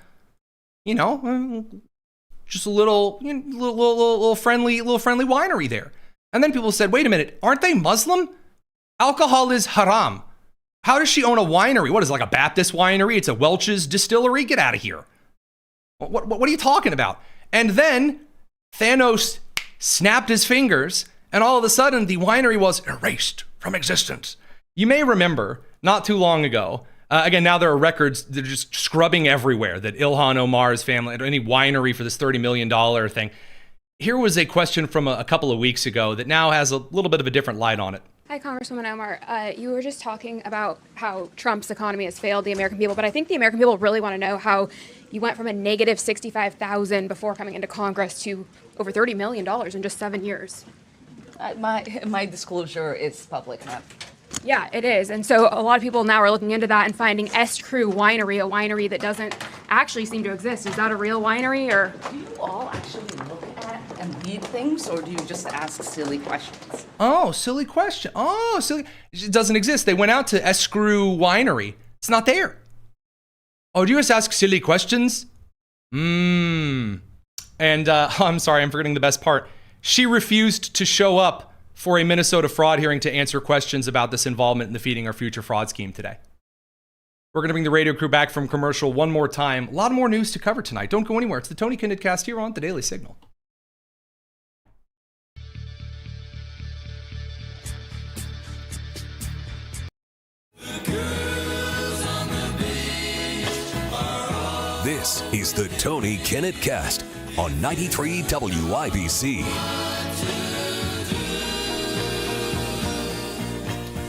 Just a little friendly winery there. And then people said, wait a minute, aren't they Muslim? Alcohol is haram. How does she own a winery? What is it, like a Baptist winery? It's a Welch's distillery? Get out of here. What are you talking about? And then Thanos snapped his fingers and all of a sudden the winery was erased from existence. You may remember not too long ago, again, now there are records that are just scrubbing everywhere that Ilhan Omar's family, or any winery for this $30 million thing. Here was a question from a couple of weeks ago that now has a little bit of a different light on it. Hi, Congresswoman Omar. You were just talking about how Trump's economy has failed the American people, but I think the American people really want to know how you went from a negative $65,000 before coming into Congress to over $30 million in just 7 years. My disclosure is public now. Yeah, it is. And so a lot of people now are looking into that and finding S. Crew Winery, a winery that doesn't actually seem to exist. Is that a real winery, or? Do you all actually look at and read things, or do you just ask silly questions? Oh, silly question. Oh, silly. It doesn't exist. They went out to S. Crew Winery. It's not there. Oh, do you just ask silly questions? And I'm sorry, I'm forgetting the best part. She refused to show up for a Minnesota fraud hearing to answer questions about this involvement in the Feeding Our Future fraud scheme today. We're going to bring the radio crew back from commercial one more time. A lot more news to cover tonight. Don't go anywhere. It's the Tony Kinnett Cast here on The Daily Signal. This is the Tony Kinnett Cast on 93 WIBC.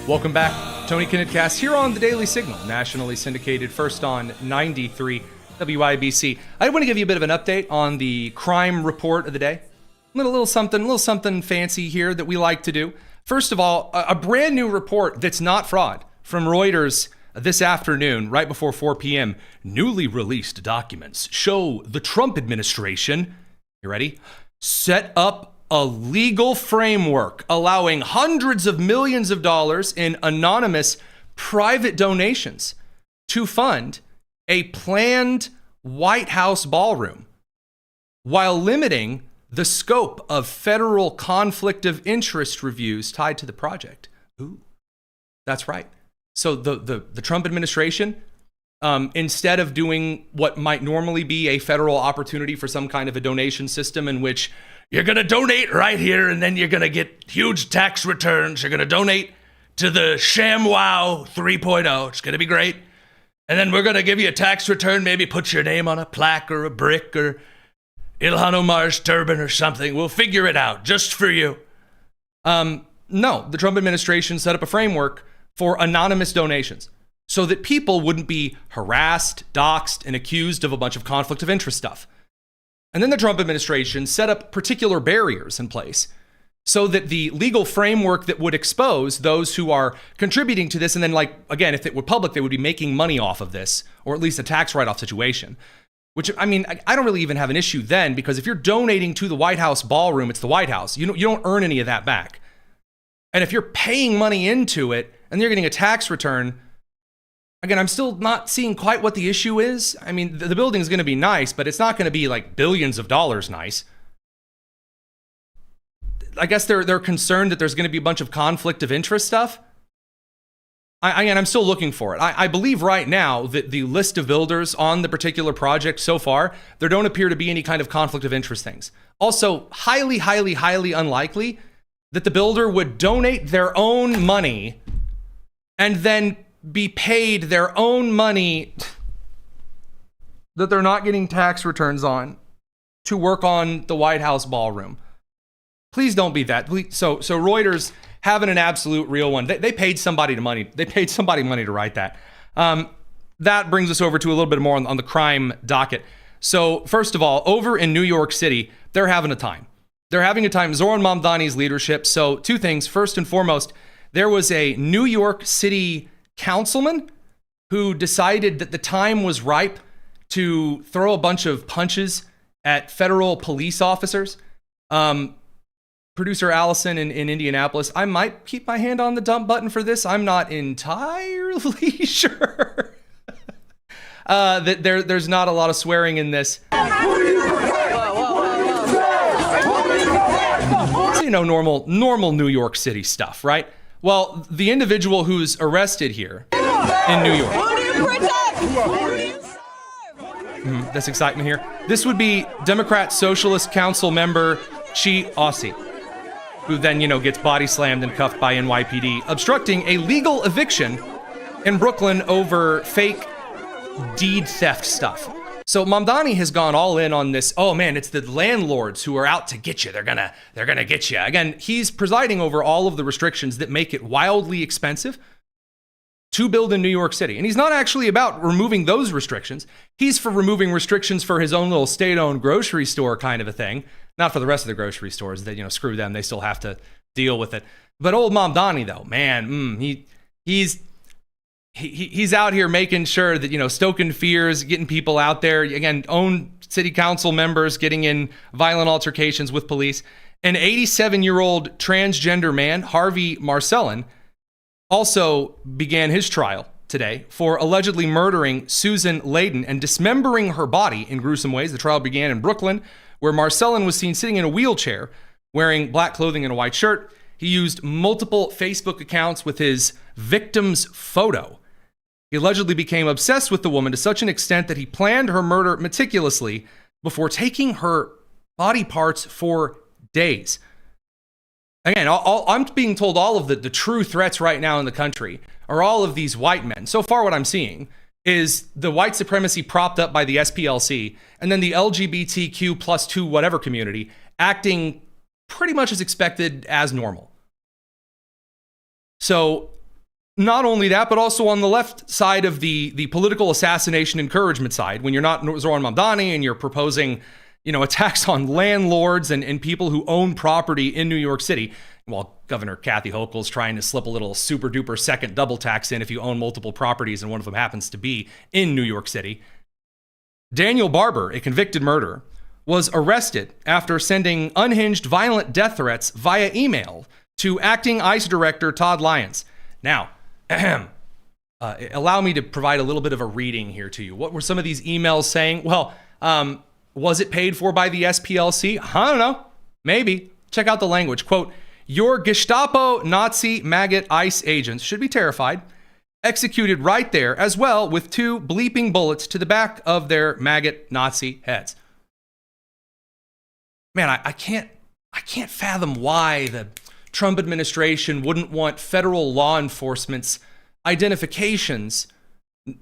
Welcome back. Tony Kinnett Cast here on The Daily Signal, nationally syndicated, first on 93 WIBC. I want to give you a bit of an update on the crime report of the day. A little something fancy here that we like to do. First of all, a brand new report that's not fraud from Reuters this afternoon, right before 4 p.m. Newly released documents show the Trump administration, you ready, set up a legal framework allowing hundreds of millions of dollars in anonymous private donations to fund a planned White House ballroom while limiting the scope of federal conflict of interest reviews tied to the project. Ooh, that's right. So the Trump administration, instead of doing what might normally be a federal opportunity for some kind of a donation system in which you're going to donate right here and then you're going to get huge tax returns, you're going to donate to the ShamWow 3.0, it's going to be great, and then we're going to give you a tax return, maybe put your name on a plaque or a brick or Ilhan Omar's turban or something. We'll figure it out just for you. No, the Trump administration set up a framework for anonymous donations so that people wouldn't be harassed, doxxed, and accused of a bunch of conflict of interest stuff. And then the Trump administration set up particular barriers in place so that the legal framework that would expose those who are contributing to this, and then, like, again, if it were public, they would be making money off of this, or at least a tax write-off situation. Which, I mean, I don't really even have an issue then, because if you're donating to the White House ballroom, it's the White House. You don't earn any of that back. And if you're paying money into it and you're getting a tax return, again, I'm still not seeing quite what the issue is. I mean, the building is going to be nice, but it's not going to be like billions of dollars nice. I guess they're concerned that there's going to be a bunch of conflict of interest stuff. I'm still looking for it. I believe right now that the list of builders on the particular project so far, there don't appear to be any kind of conflict of interest things. Also, highly, highly, highly unlikely that the builder would donate their own money and then be paid their own money that they're not getting tax returns on to work on the White House ballroom. Please don't be that. So Reuters having an absolute real one. They paid somebody money. They paid somebody money to write that. That brings us over to a little bit more on the crime docket. So first of all, over in New York City, they're having a time. They're having a time. Zoran Mamdani's leadership. So two things. First and foremost, there was a New York City councilman who decided that the time was ripe to throw a bunch of punches at federal police officers. Producer Allison in Indianapolis, I might keep my hand on the dump button for this. I'm not entirely sure that there's not a lot of swearing in this. So, you know, normal New York City stuff, right? Well, the individual who's arrested here in New York. That's excitement here. This would be Democrat Socialist Council member Chi Ossie, who then, gets body slammed and cuffed by NYPD, obstructing a legal eviction in Brooklyn over fake deed theft stuff. So Mamdani has gone all in on this. Oh man, it's the landlords who are out to get you. They're gonna get you. Again, he's presiding over all of the restrictions that make it wildly expensive to build in New York City. And he's not actually about removing those restrictions. He's for removing restrictions for his own little state-owned grocery store kind of a thing. Not for the rest of the grocery stores that, screw them. They still have to deal with it. But old Mamdani, though, man, he's out here making sure that, stoking fears, getting people out there. Again, own city council members getting in violent altercations with police. An 87-year-old transgender man, Harvey Marcellin, also began his trial today for allegedly murdering Susan Layden and dismembering her body in gruesome ways. The trial began in Brooklyn, where Marcellin was seen sitting in a wheelchair, wearing black clothing and a white shirt. He used multiple Facebook accounts with his victim's photo. He allegedly became obsessed with the woman to such an extent that he planned her murder meticulously before taking her body parts for days. Again, I'm being told all of the true threats right now in the country are all of these white men. So far, what I'm seeing is the white supremacy propped up by the SPLC, and then the LGBTQ plus 2 whatever community acting pretty much as expected as normal. So not only that, but also on the left side of the political assassination encouragement side, when you're not Zoran Mamdani and you're proposing attacks on landlords and people who own property in New York City, while Governor Kathy Hochul's trying to slip a little super duper second double tax in if you own multiple properties and one of them happens to be in New York City. Daniel Barber, a convicted murderer, was arrested after sending unhinged violent death threats via email to acting ICE Director Todd Lyons. Now, allow me to provide a little bit of a reading here to you. What were some of these emails saying? Well, was it paid for by the SPLC? I don't know. Maybe. Check out the language. Quote, your Gestapo, Nazi, maggot, ICE agents should be terrified. Executed right there as well with 2 bleeping bullets to the back of their maggot Nazi heads. Man, I can't fathom why the Trump administration wouldn't want federal law enforcement's identifications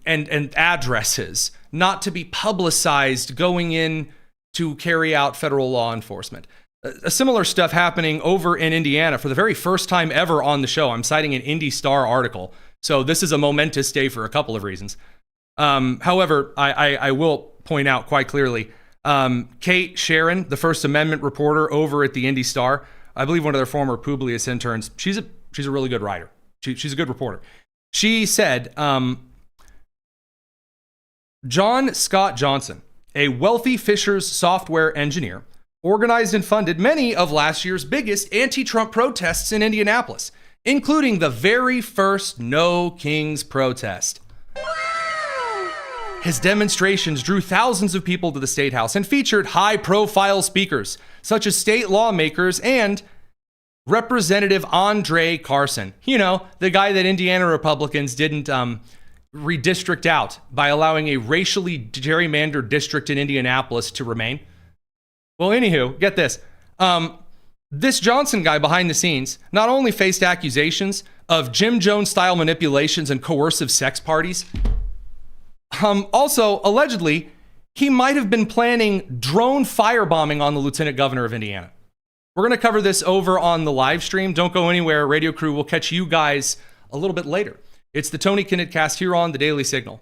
and addresses not to be publicized going in to carry out federal law enforcement. A similar stuff happening over in Indiana for the very first time ever on the show. I'm citing an Indy Star article. So this is a momentous day for a couple of reasons. However, I will point out quite clearly, Kate Sharon, the First Amendment reporter over at the Indy Star, I believe one of their former Publius interns, she's a really good writer. She's a good reporter. She said, John Scott Johnson, a wealthy Fisher's software engineer, organized and funded many of last year's biggest anti-Trump protests in Indianapolis, including the very first No Kings protest. His demonstrations drew thousands of people to the State House and featured high-profile speakers, such as state lawmakers and Representative Andre Carson. You know, the guy that Indiana Republicans didn't redistrict out by allowing a racially gerrymandered district in Indianapolis to remain. Well, anywho, get this. This Johnson guy behind the scenes not only faced accusations of Jim Jones-style manipulations and coercive sex parties, also, allegedly, he might have been planning drone firebombing on the lieutenant governor of Indiana. We're going to cover this over on the live stream. Don't go anywhere. Radio crew will catch you guys a little bit later. It's the Tony Kinnett cast here on the Daily Signal.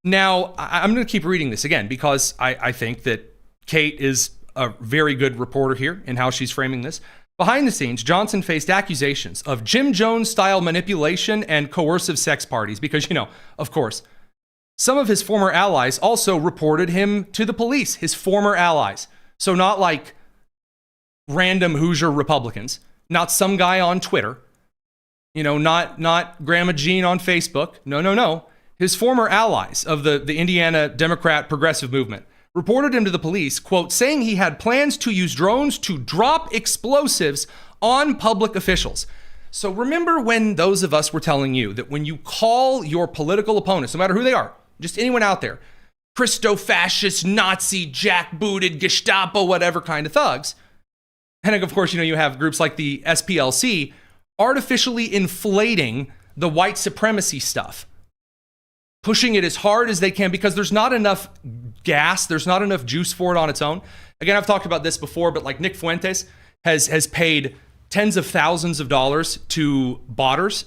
Now, I'm going to keep reading this again because I think that Kate is a very good reporter here in how she's framing this. Behind the scenes, Johnson faced accusations of Jim Jones-style manipulation and coercive sex parties because, of course, some of his former allies also reported him to the police, his former allies. So not like random Hoosier Republicans, not some guy on Twitter, not Grandma Jean on Facebook. No. His former allies of the Indiana Democrat progressive movement reported him to the police, quote, saying he had plans to use drones to drop explosives on public officials. So remember when those of us were telling you that when you call your political opponents, no matter who they are, just anyone out there, Christo-fascist, Nazi, jackbooted, Gestapo, whatever kind of thugs, and of course, you have groups like the SPLC artificially inflating the white supremacy stuff, pushing it as hard as they can because there's not enough gas, there's not enough juice for it on its own. Again, I've talked about this before, but like Nick Fuentes has paid tens of thousands of dollars to botters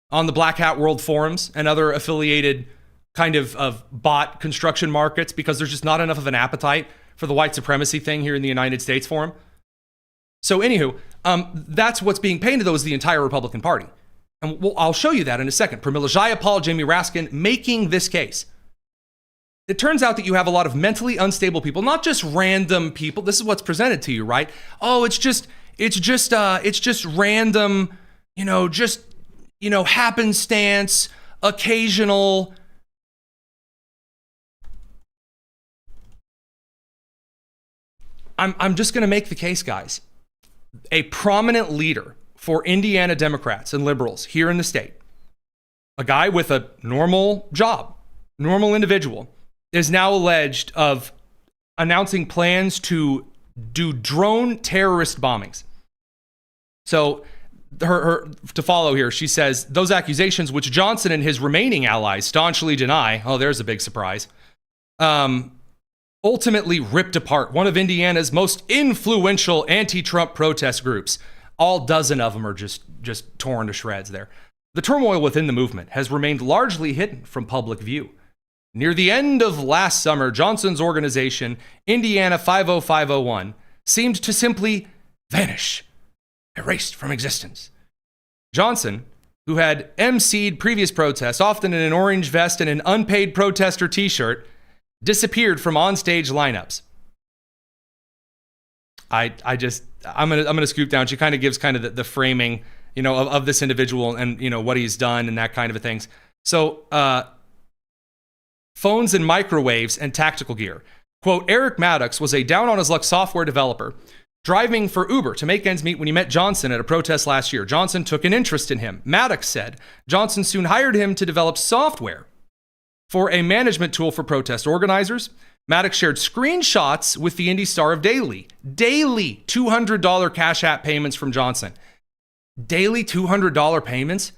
on the Black Hat World forums and other affiliated kind of bot construction markets because there's just not enough of an appetite for the white supremacy thing here in the United States for him. So anywho, that's what's being painted though as the entire Republican Party. And I'll show you that in a second. Pramila Jayapal, Jamie Raskin making this case. It turns out that you have a lot of mentally unstable people, not just random people. This is what's presented to you, right? Oh, it's just random, happenstance, occasional. I'm just going to make the case, guys. A prominent leader for Indiana Democrats and liberals here in the state, a guy with a normal job, normal individual, is now alleged of announcing plans to do drone terrorist bombings. So her to follow here, she says, those accusations, which Johnson and his remaining allies staunchly deny, oh, there's a big surprise, ultimately ripped apart one of Indiana's most influential anti-Trump protest groups. All dozen of them are just torn to shreds there. The turmoil within the movement has remained largely hidden from public view. Near the end of last summer, Johnson's organization, Indiana 50501, seemed to simply vanish, erased from existence. Johnson, who had emceed previous protests, often in an orange vest and an unpaid protester t-shirt, disappeared from onstage lineups. I'm gonna scoop down. She kind of gives kind of the framing, of this individual and what he's done and that kind of things. So phones and microwaves and tactical gear. Quote, Eric Maddox was a down-on-his-luck software developer driving for Uber to make ends meet when he met Johnson at a protest last year. Johnson took an interest in him. Maddox said Johnson soon hired him to develop software for a management tool for protest organizers. Maddox shared screenshots with the Indy Star of daily $200 Cash App payments from Johnson. Daily $200 payments?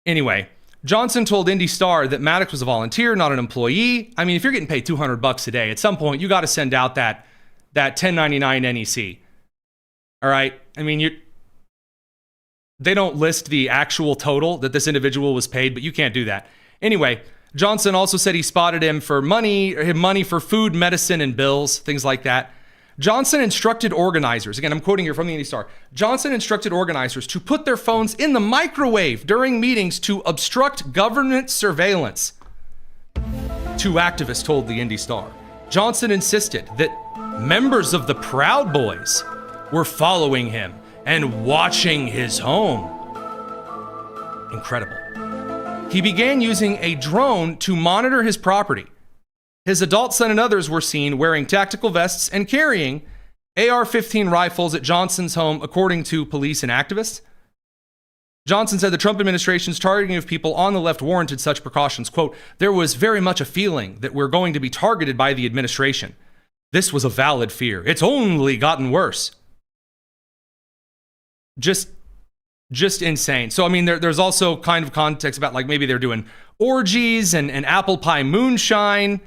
Anyway, Johnson told Indy Star that Maddox was a volunteer, not an employee. I mean, if you're getting paid $200 a day, at some point you got to send out that 1099 NEC. All right. I mean, they don't list the actual total that this individual was paid, but you can't do that. Anyway, Johnson also said he spotted him for money for food, medicine, and bills, things like that. Johnson instructed organizers, again, I'm quoting here from the Indy Star, Johnson instructed organizers to put their phones in the microwave during meetings to obstruct government surveillance. Two activists told the Indy Star. Johnson insisted that members of the Proud Boys were following him and watching his home. Incredible. He began using a drone to monitor his property. His adult son and others were seen wearing tactical vests and carrying AR-15 rifles at Johnson's home, according to police and activists. Johnson said the Trump administration's targeting of people on the left warranted such precautions. Quote, there was very much a feeling that we're going to be targeted by the administration. This was a valid fear. It's only gotten worse. Just insane. So, I mean, there's also kind of context about like maybe they're doing orgies and apple pie moonshine,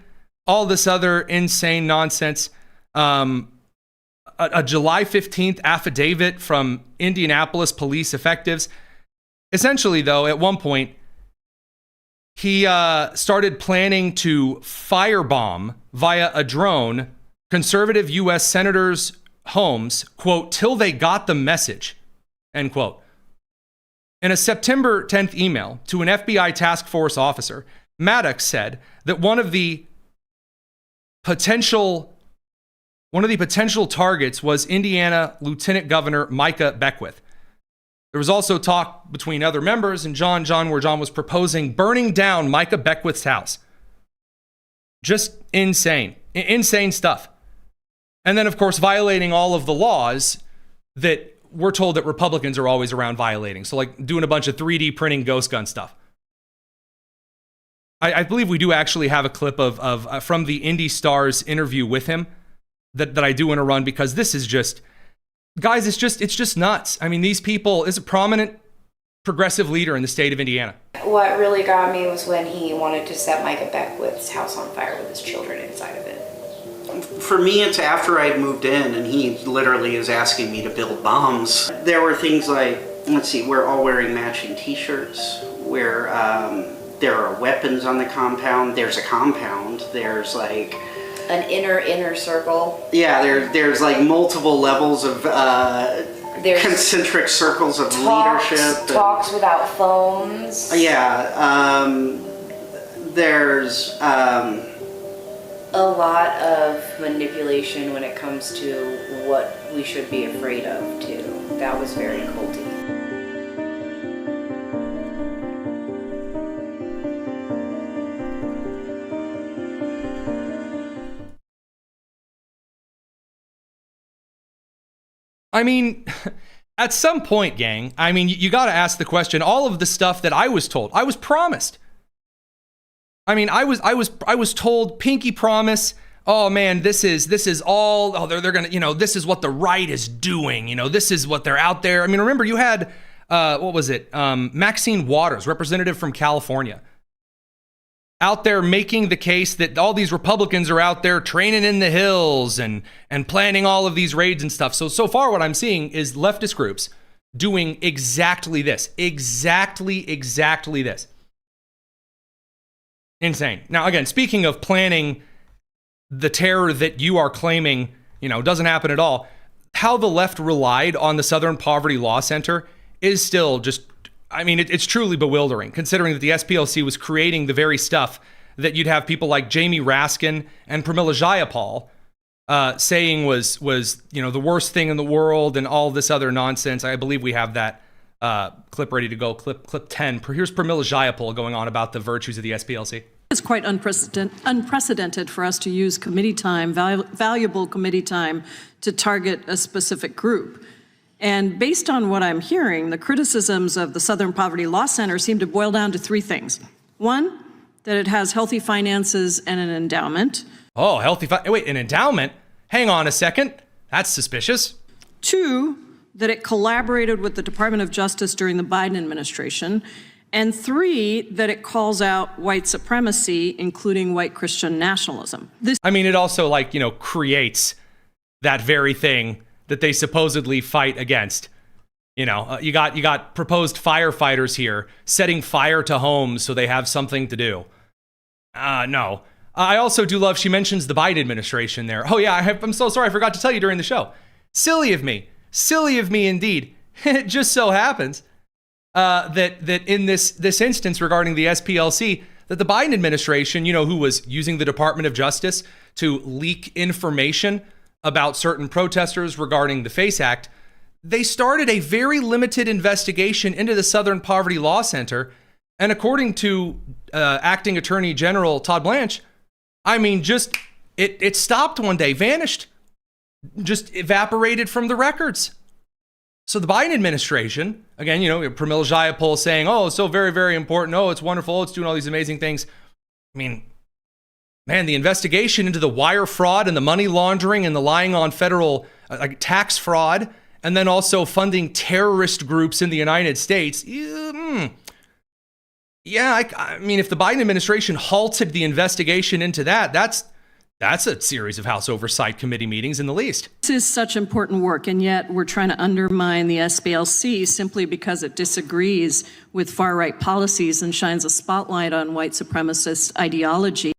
all this other insane nonsense. A July 15th affidavit from Indianapolis police effectives. Essentially, though, at one point, he started planning to firebomb via a drone conservative U.S. senators' homes, quote, till they got the message, end quote. In a September 10th email to an FBI task force officer, Maddox said that one of the potential targets was Indiana Lieutenant Governor Micah Beckwith. There was also talk between other members and John where John was proposing burning down Micah Beckwith's house. Just insane stuff. And then, of course, violating all of the laws that we're told that Republicans are always around violating. So like doing a bunch of 3D printing ghost gun stuff. I believe we do actually have a clip of from the Indy Star's interview with him that I do want to run, because this is just, guys, it's just nuts. I mean, these people is a prominent progressive leader in the state of Indiana. What really got me was when he wanted to set Micah Beckwith's house on fire with his children inside of it. For me, it's after I'd moved in and he literally is asking me to build bombs. There were things like, let's see, we're all wearing matching t-shirts, where there are weapons on the compound. There's a compound. There's like an inner circle. Yeah, there's like multiple levels of concentric circles of leadership. Talks without phones. Yeah, there's a lot of manipulation when it comes to what we should be afraid of too. That was very culty. I mean, at some point, gang, I mean, you got to ask the question, all of the stuff that I was told, I was promised. I mean, I was told pinky promise, oh man, this is all, oh, they're going to, this is what the right is doing. This is what they're out there. I mean, remember you had, what was it? Maxine Waters, representative from California, out there making the case that all these Republicans are out there training in the hills and planning all of these raids and stuff. So far what I'm seeing is leftist groups doing exactly this. Exactly this. Insane. Now, again, speaking of planning the terror that you are claiming, doesn't happen at all, how the left relied on the Southern Poverty Law Center is still just, I mean, it's truly bewildering, considering that the SPLC was creating the very stuff that you'd have people like Jamie Raskin and Pramila Jayapal saying was the worst thing in the world and all this other nonsense. I believe we have that clip ready to go, clip 10. Here's Pramila Jayapal going on about the virtues of the SPLC. It's quite unprecedented for us to use committee time, valuable committee time, to target a specific group. And based on what I'm hearing, the criticisms of the Southern Poverty Law Center seem to boil down to three things. One, that it has healthy finances and an endowment. Oh, wait, an endowment? Hang on a second. That's suspicious. Two, that it collaborated with the Department of Justice during the Biden administration. And 3, that it calls out white supremacy, including white Christian nationalism. It also creates that very thing that they supposedly fight against. You got proposed firefighters here setting fire to homes so they have something to do. No. I also do love, she mentions the Biden administration there. Oh yeah, I'm so sorry, I forgot to tell you during the show. Silly of me indeed. It just so happens that in this instance regarding the SPLC, that the Biden administration, who was using the Department of Justice to leak information about certain protesters regarding the FACE Act, they started a very limited investigation into the Southern Poverty Law Center. And according to Acting Attorney General Todd Blanche, it stopped one day, vanished, just evaporated from the records. So the Biden administration, again, Pramila Jayapal saying, oh, so very, very important. Oh, it's wonderful. Oh, it's doing all these amazing things. Man, the investigation into the wire fraud and the money laundering and the lying on federal tax fraud, and then also funding terrorist groups in the United States. If the Biden administration halted the investigation into that, that's a series of House Oversight Committee meetings in the least. This is such important work, and yet we're trying to undermine the SPLC simply because it disagrees with far-right policies and shines a spotlight on white supremacist ideology.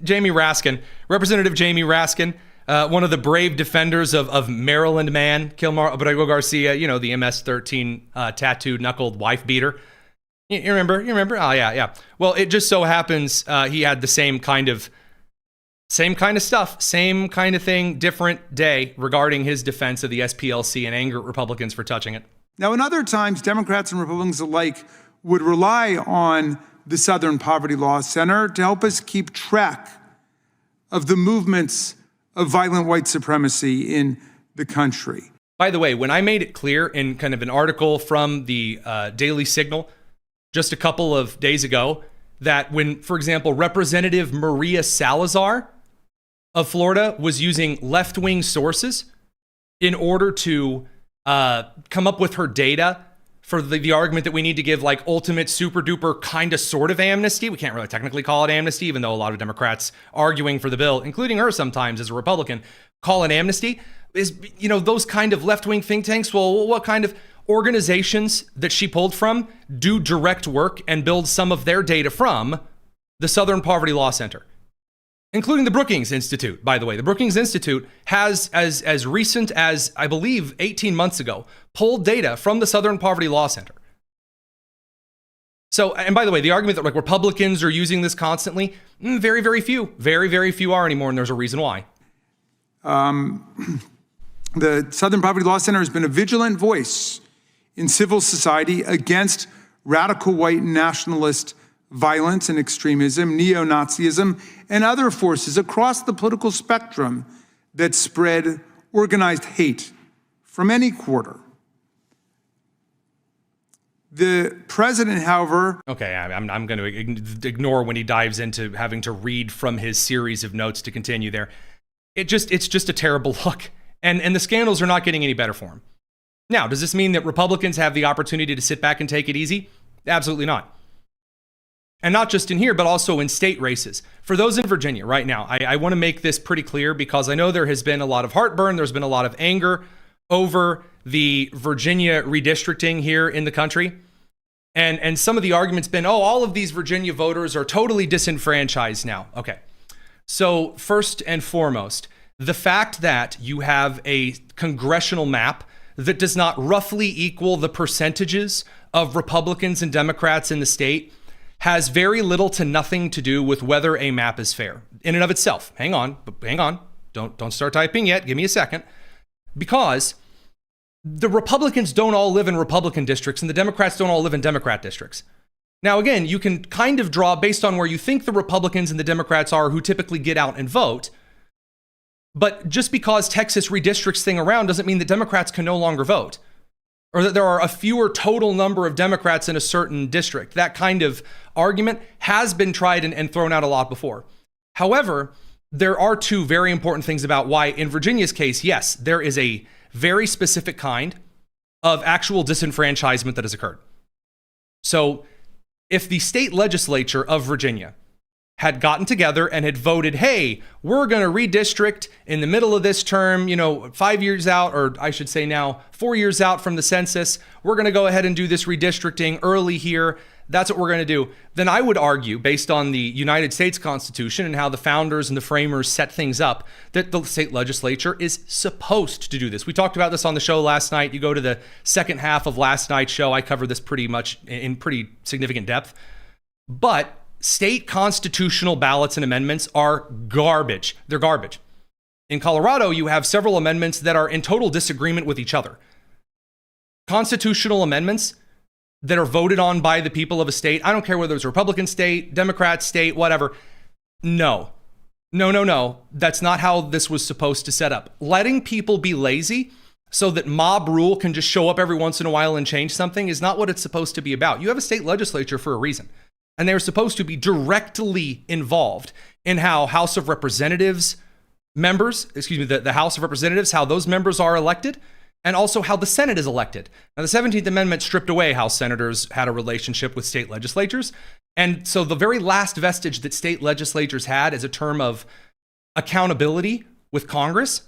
Jamie Raskin, Representative Jamie Raskin, one of the brave defenders of Maryland man, Kilmar Abrego Garcia, the MS-13 tattooed knuckled wife beater. You remember? Oh, yeah. Well, it just so happens he had the same kind of stuff, same kind of thing, different day regarding his defense of the SPLC and anger at Republicans for touching it. Now, in other times, Democrats and Republicans alike would rely on the Southern Poverty Law Center to help us keep track of the movements of violent white supremacy in the country. By the way, when I made it clear in kind of an article from the Daily Signal just a couple of days ago that when, for example, Representative Maria Salazar of Florida was using left-wing sources in order to come up with her data for the argument that we need to give ultimate super duper kind of sort of amnesty. We can't really technically call it amnesty, even though a lot of Democrats arguing for the bill, including her sometimes as a Republican, call it amnesty. Is, those kind of left-wing think tanks, well, what kind of organizations that she pulled from do direct work and build some of their data from the Southern Poverty Law Center, including the Brookings Institute, by the way. The Brookings Institute has, as recent as, I believe, 18 months ago, pulled data from the Southern Poverty Law Center. So, and by the way, the argument that Republicans are using this constantly, very, very few are anymore, and there's a reason why. The Southern Poverty Law Center has been a vigilant voice in civil society against radical white nationalist violence and extremism, neo-Nazism, and other forces across the political spectrum that spread organized hate from any quarter. The president, however... Okay, I'm going to ignore when he dives into having to read from his series of notes to continue there. It's just a terrible look. And the scandals are not getting any better for him. Now, does this mean that Republicans have the opportunity to sit back and take it easy? Absolutely not. And not just in here, but also in state races. For those in Virginia right now, I want to make this pretty clear because I know there has been a lot of heartburn. There's been a lot of anger over the Virginia redistricting here in the country. And some of the arguments been, all of these Virginia voters are totally disenfranchised now. Okay. So first and foremost, the fact that you have a congressional map that does not roughly equal the percentages of Republicans and Democrats in the state has very little to nothing to do with whether a map is fair in and of itself. Hang on. Don't start typing yet. Give me a second. Because the Republicans don't all live in Republican districts and the Democrats don't all live in Democrat districts. Now, again, you can kind of draw based on where you think the Republicans and the Democrats are who typically get out and vote. But just because Texas redistricts thing around doesn't mean that Democrats can no longer vote, or that there are a fewer total number of Democrats in a certain district. That kind of argument has been tried and thrown out a lot before. However, there are two very important things about why, in Virginia's case, yes, there is a very specific kind of actual disenfranchisement that has occurred. So if the state legislature of Virginia had gotten together and had voted, hey, we're going to redistrict in the middle of this term, 5 years out, or I should say now 4 years out from the census, we're going to go ahead and do this redistricting early here. That's what we're going to do. Then I would argue, based on the United States Constitution and how the founders and the framers set things up, that the state legislature is supposed to do this. We talked about this on the show last night. You go to the second half of last night's show. I covered this pretty much in pretty significant depth. But state constitutional ballots and amendments are garbage. They're garbage. In Colorado, you have several amendments that are in total disagreement with each other. Constitutional amendments that are voted on by the people of a state, I don't care whether it's a Republican state, Democrat state, whatever. No. That's not how this was supposed to set up. Letting people be lazy so that mob rule can just show up every once in a while and change something is not what it's supposed to be about. You have a state legislature for a reason. And they're supposed to be directly involved in how House of Representatives members, the House of Representatives, how those members are elected, and also how the Senate is elected. Now, the 17th Amendment stripped away how senators had a relationship with state legislatures. And so the very last vestige that state legislatures had is a term of accountability with Congress.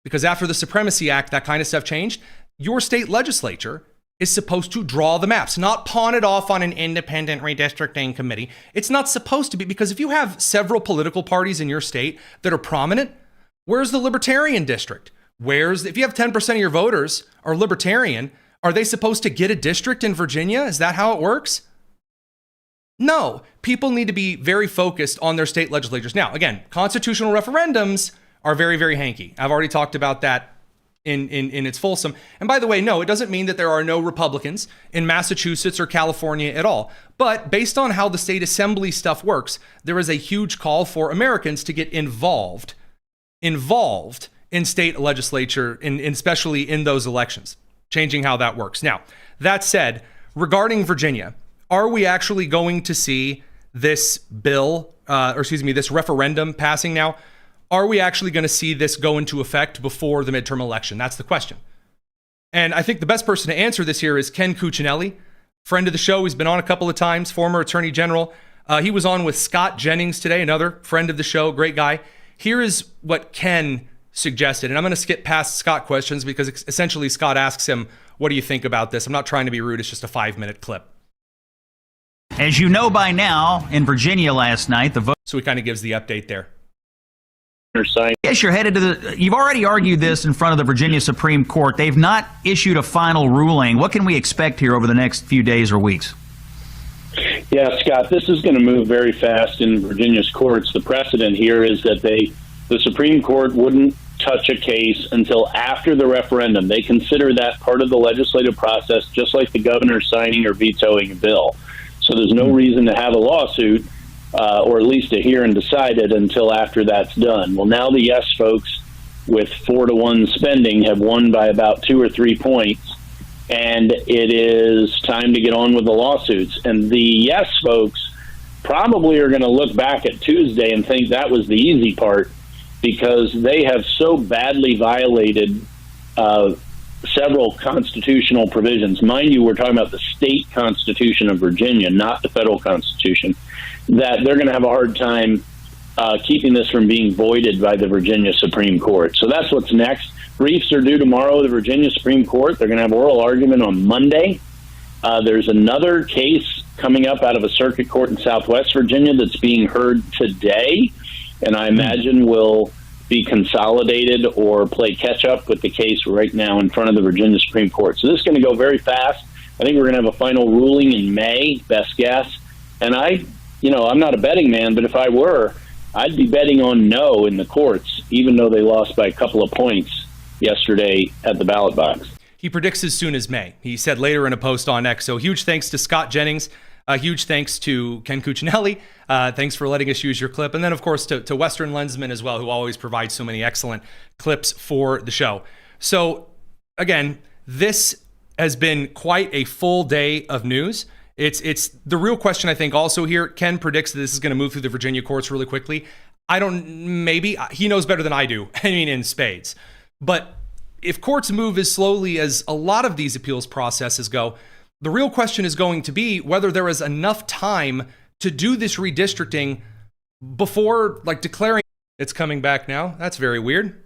Because after the Supremacy Act, that kind of stuff changed. Your state legislature is supposed to draw the maps, not pawn it off on an independent redistricting committee. It's not supposed to be, because if you have several political parties in your state that are prominent, where's the Libertarian district? If you have 10% of your voters are Libertarian, are they supposed to get a district in Virginia? Is that how it works? No, people need to be very focused on their state legislatures. Now, again, constitutional referendums are very, very hanky. I've already talked about that in its fulsome. And by the way, no, it doesn't mean that there are no Republicans in Massachusetts or California at all. But based on how the state assembly stuff works, there is a huge call for Americans to get involved in state legislature, especially in those elections, changing how that works. Now, that said, regarding Virginia, are we actually going to see this bill, this referendum passing now? Are we actually going to see this go into effect before the midterm election? That's the question. And I think the best person to answer this here is Ken Cuccinelli, friend of the show. He's been on a couple of times, former attorney general. He was on with Scott Jennings today, another friend of the show, great guy. Here is what Ken suggested, and I'm going to skip past Scott questions because essentially Scott asks him, what do you think about this? I'm not trying to be rude. It's just a 5-minute clip. As you know by now, in Virginia last night, the vote. So he kind of gives the update there. Yes, you're headed to you've already argued this in front of the Virginia Supreme Court. They've not issued a final ruling. What can we expect here over the next few days or weeks? Yeah, Scott, this is going to move very fast in Virginia's courts. The precedent here is that the Supreme Court wouldn't touch a case until after the referendum. They consider that part of the legislative process, just like the governor signing or vetoing a bill. So there's no reason to have a lawsuit, or at least to hear and decide it until after that's done. Well, now the yes folks with 4-1 spending have won by about 2 or 3 points, and it is time to get on with the lawsuits. And the yes folks probably are going to look back at Tuesday and think that was the easy part, because they have so badly violated several constitutional provisions. Mind you, we're talking about the state constitution of Virginia, not the federal constitution, that they're going to have a hard time keeping this from being voided by the Virginia Supreme Court. So that's what's next. Briefs are due tomorrow, the Virginia Supreme Court. They're going to have oral argument on Monday. There's another case coming up out of a circuit court in Southwest Virginia that's being heard today, and I imagine will be consolidated or play catch up with the case right now in front of the Virginia Supreme Court. So this is going to go very fast. I think we're going to have a final ruling in May, best guess. And I'm not a betting man, but if I were, I'd be betting on no in the courts, even though they lost by a couple of points yesterday at the ballot box. He predicts as soon as May. He said later in a post on X. So huge thanks to Scott Jennings. Huge thanks to Ken Cuccinelli. Thanks for letting us use your clip. And then, of course, to Western Lensman as well, who always provides so many excellent clips for the show. So, again, this has been quite a full day of news. It's the real question, I think, also here. Ken predicts that this is going to move through the Virginia courts really quickly. Maybe he knows better than I do. I mean, in spades. But if courts move as slowly as a lot of these appeals processes go, the real question is going to be whether there is enough time to do this redistricting before like declaring it's coming back now. That's very weird.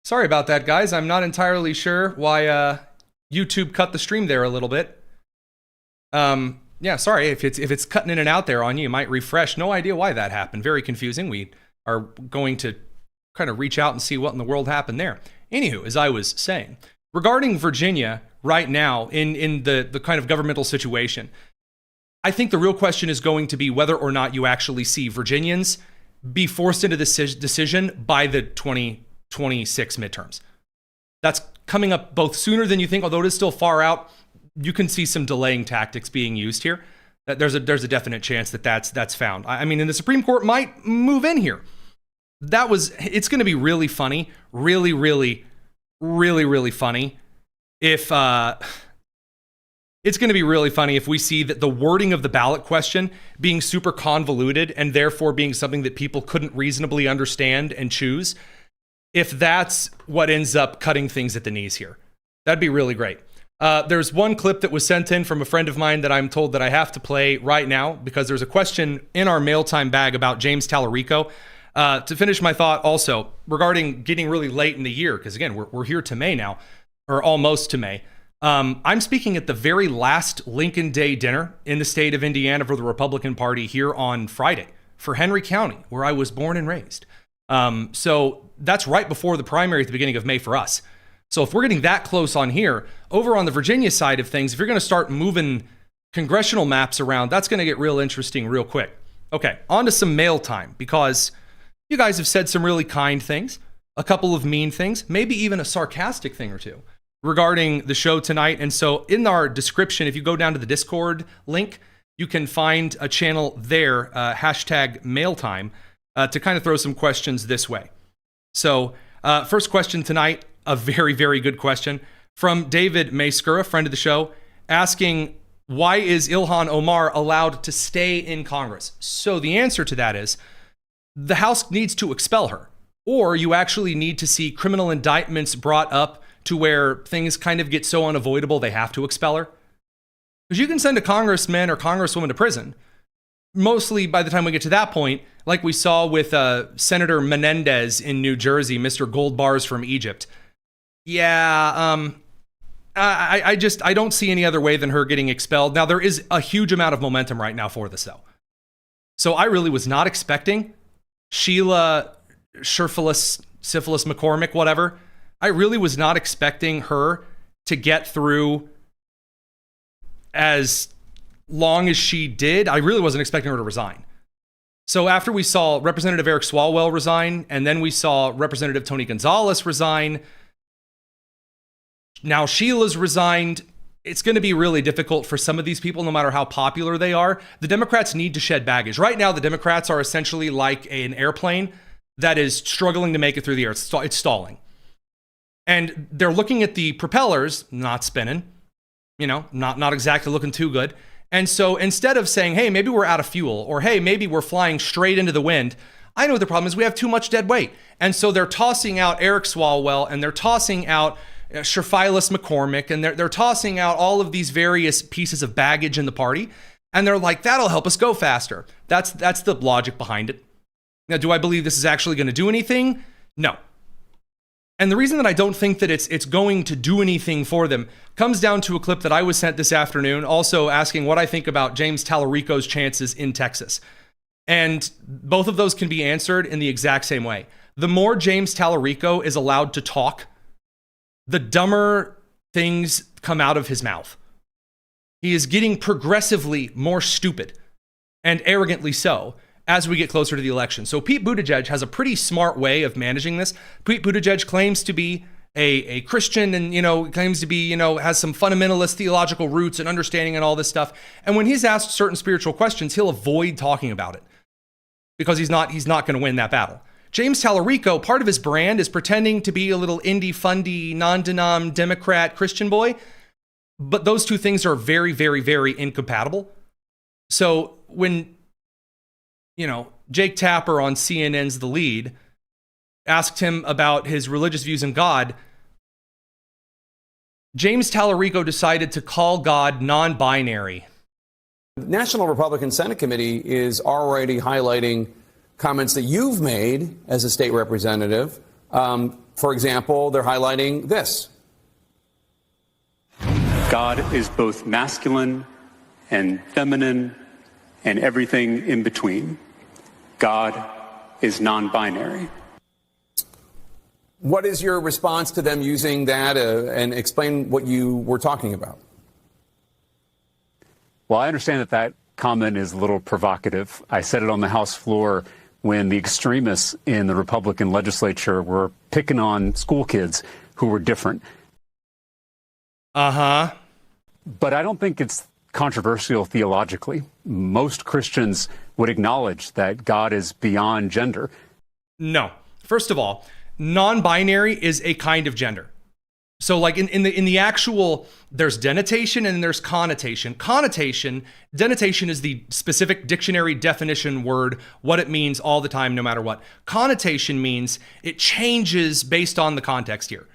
Sorry about that, guys. I'm not entirely sure why YouTube cut the stream there a little bit. Yeah, sorry if it's cutting in and out there on you. You might refresh. No idea why that happened. Very confusing. We are going to kind of reach out and see what in the world happened there. Anywho, as I was saying, regarding Virginia right now in the kind of governmental situation, I think the real question is going to be whether or not you actually see Virginians be forced into this decision by the 2026 midterms. That's coming up both sooner than you think, although it is still far out. You can see some delaying tactics being used here. There's a definite chance that that's found. I mean, and the Supreme Court might move in here. It's going to be really funny, really funny if it's going to be really funny if we see that the wording of the ballot question being super convoluted and therefore being something that people couldn't reasonably understand and choose. If that's what ends up cutting things at the knees here, that'd be really great. There's one clip that was sent in from a friend of mine that I'm told that I have to play right now because there's a question in our mail time bag about James Tallarico. To finish my thought also regarding getting really late in the year, because again, we're here to May now, or almost to May. I'm speaking at the very last Lincoln Day dinner in the state of Indiana for the Republican Party here on Friday for Henry County, where I was born and raised. So that's right before the primary at the beginning of May for us. So if we're getting that close on here, over on the Virginia side of things, if you're going to start moving congressional maps around, that's going to get real interesting real quick. Okay, on to some mail time, because you guys have said some really kind things, a couple of mean things, maybe even a sarcastic thing or two regarding the show tonight. And so in our description, if you go down to the Discord link, you can find a channel there, hashtag mailtime, to kind of throw some questions this way. So first question tonight, a very, very good question from David Mayskura, friend of the show, asking, why is Ilhan Omar allowed to stay in Congress? So the answer to that is the House needs to expel her, or you actually need to see criminal indictments brought up to where things kind of get so unavoidable they have to expel her. Because you can send a congressman or congresswoman to prison. Mostly by the time we get to that point, like we saw with Senator Menendez in New Jersey, Mr. Goldbars from Egypt. Yeah, I don't see any other way than her getting expelled. Now, there is a huge amount of momentum right now for this, though. So I really was not expecting Sheila Syphilis McCormick, whatever. I really was not expecting her to get through as long as she did. I really wasn't expecting her to resign. So after we saw Representative Eric Swalwell resign, and then we saw Representative Tony Gonzalez resign, now Sheila's resigned. It's going to be really difficult for some of these people, no matter how popular they are. The Democrats need to shed baggage. Right now, the Democrats are essentially like an airplane that is struggling to make it through the air. It's stalling. And they're looking at the propellers, not spinning, not exactly looking too good. And so instead of saying, hey, maybe we're out of fuel, or hey, maybe we're flying straight into the wind, I know what the problem is. We have too much dead weight. And so they're tossing out Eric Swalwell, and they're tossing out Syphilis McCormick, and they're tossing out all of these various pieces of baggage in the party. And they're like, that'll help us go faster. That's the logic behind it. Now, do I believe this is actually going to do anything? No. And the reason that I don't think that it's going to do anything for them comes down to a clip that I was sent this afternoon, also asking what I think about James Tallarico's chances in Texas. And both of those can be answered in the exact same way. The more James Tallarico is allowed to talk, the dumber things come out of his mouth. He is getting progressively more stupid, and arrogantly so, as we get closer to the election. So Pete Buttigieg has a pretty smart way of managing this. Pete Buttigieg claims to be a Christian and, claims to be, has some fundamentalist theological roots and understanding and all this stuff. And when he's asked certain spiritual questions, he'll avoid talking about it because he's not going to win that battle. James Tallarico, part of his brand is pretending to be a little indie, fundy, non-denom Democrat Christian boy. But those two things are very, very, very incompatible. So when Jake Tapper on CNN's The Lead asked him about his religious views in God, James Tallarico decided to call God non-binary. The National Republican Senate Committee is already highlighting comments that you've made as a state representative. For example, they're highlighting this. God is both masculine and feminine and everything in between. God is non-binary. What is your response to them using that, and explain what you were talking about? Well, I understand that that comment is a little provocative. I said it on the House floor when the extremists in the Republican legislature were picking on school kids who were different. Uh-huh. But I don't think it's controversial theologically. Most Christians would acknowledge that God is beyond gender. No. First of all, non-binary is a kind of gender. So like in the actual, there's denotation and there's connotation. Denotation is the specific dictionary definition word, what it means all the time, no matter what. Connotation means it changes based on the context here.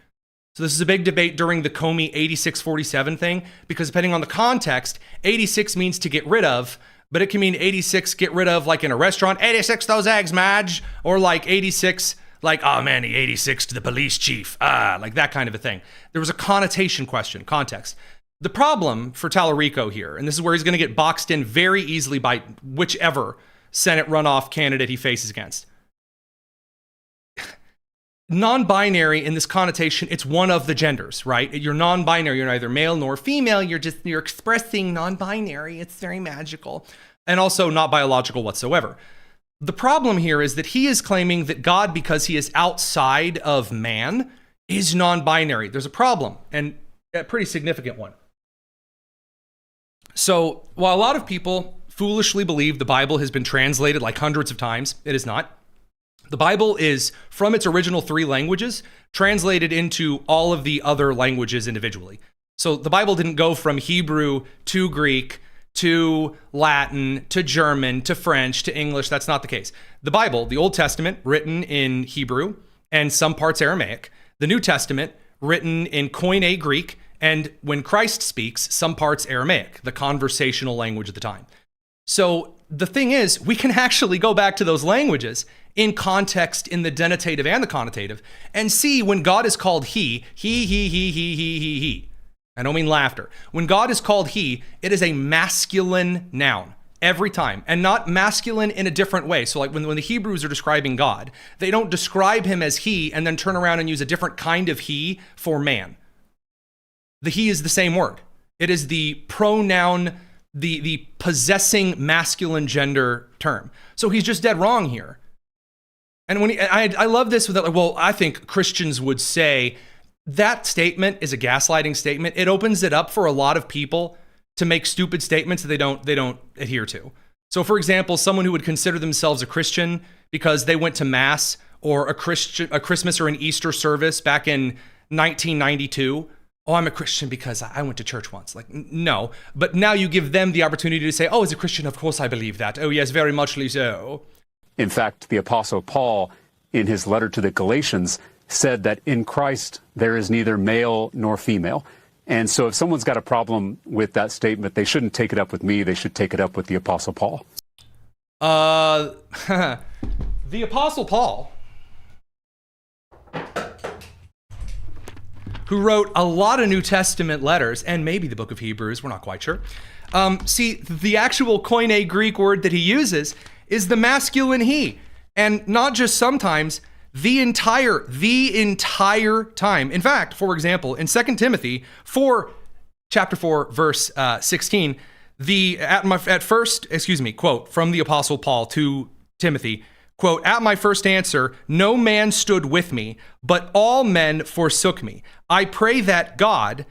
So this is a big debate during the Comey 8647 thing, because depending on the context, 86 means to get rid of, but it can mean 86 get rid of, like in a restaurant, 86 those eggs, Madge, or like 86 like, oh man, he 86 to the police chief. Like that kind of a thing. There was a connotation question, context. The problem for Tallarico here, and this is where he's going to get boxed in very easily by whichever Senate runoff candidate he faces against. Non-binary in this connotation, it's one of the genders, right? You're non-binary, you're neither male nor female, you're expressing non-binary, it's very magical, and also not biological whatsoever. The problem here is that he is claiming that God, because he is outside of man, is non-binary. There's a problem, and a pretty significant one. So, while a lot of people foolishly believe the Bible has been translated like hundreds of times, it is not. The Bible is, from its original 3 languages, translated into all of the other languages individually. So the Bible didn't go from Hebrew to Greek to Latin, to German, to French, to English. That's not the case. The Bible, the Old Testament, written in Hebrew and some parts Aramaic. The New Testament, written in Koine Greek, and when Christ speaks, some parts Aramaic, the conversational language at the time. So the thing is, we can actually go back to those languages in context, in the denotative and the connotative, and see when God is called he. I don't mean laughter. When God is called he, it is a masculine noun every time, and not masculine in a different way. So like when the Hebrews are describing God, they don't describe him as he and then turn around and use a different kind of he for man. The he is the same word. It is the pronoun, the possessing masculine gender term. So he's just dead wrong here. And when I love this with that, like, well, I think Christians would say that statement is a gaslighting statement. It opens it up for a lot of people to make stupid statements that they don't adhere to. So for example, someone who would consider themselves a Christian because they went to mass or a Christmas or an Easter service back in 1992. Oh, I'm a Christian because I went to church once. Like, no. But now you give them the opportunity to say, oh, as a Christian, of course I believe that. Oh, yes, very muchly so. In fact, the Apostle Paul, in his letter to the Galatians, said that in Christ there is neither male nor female. And so if someone's got a problem with that statement, they shouldn't take it up with me. They should take it up with the Apostle Paul. The Apostle Paul, who wrote a lot of New Testament letters, and maybe the book of Hebrews, we're not quite sure. See, the actual Koine Greek word that he uses is the masculine he. And not just sometimes, the entire time. In fact, for example, in 2 Timothy 4, chapter 4, verse 16, quote, from the Apostle Paul to Timothy, quote, at my first answer, no man stood with me, but all men forsook me. I pray to God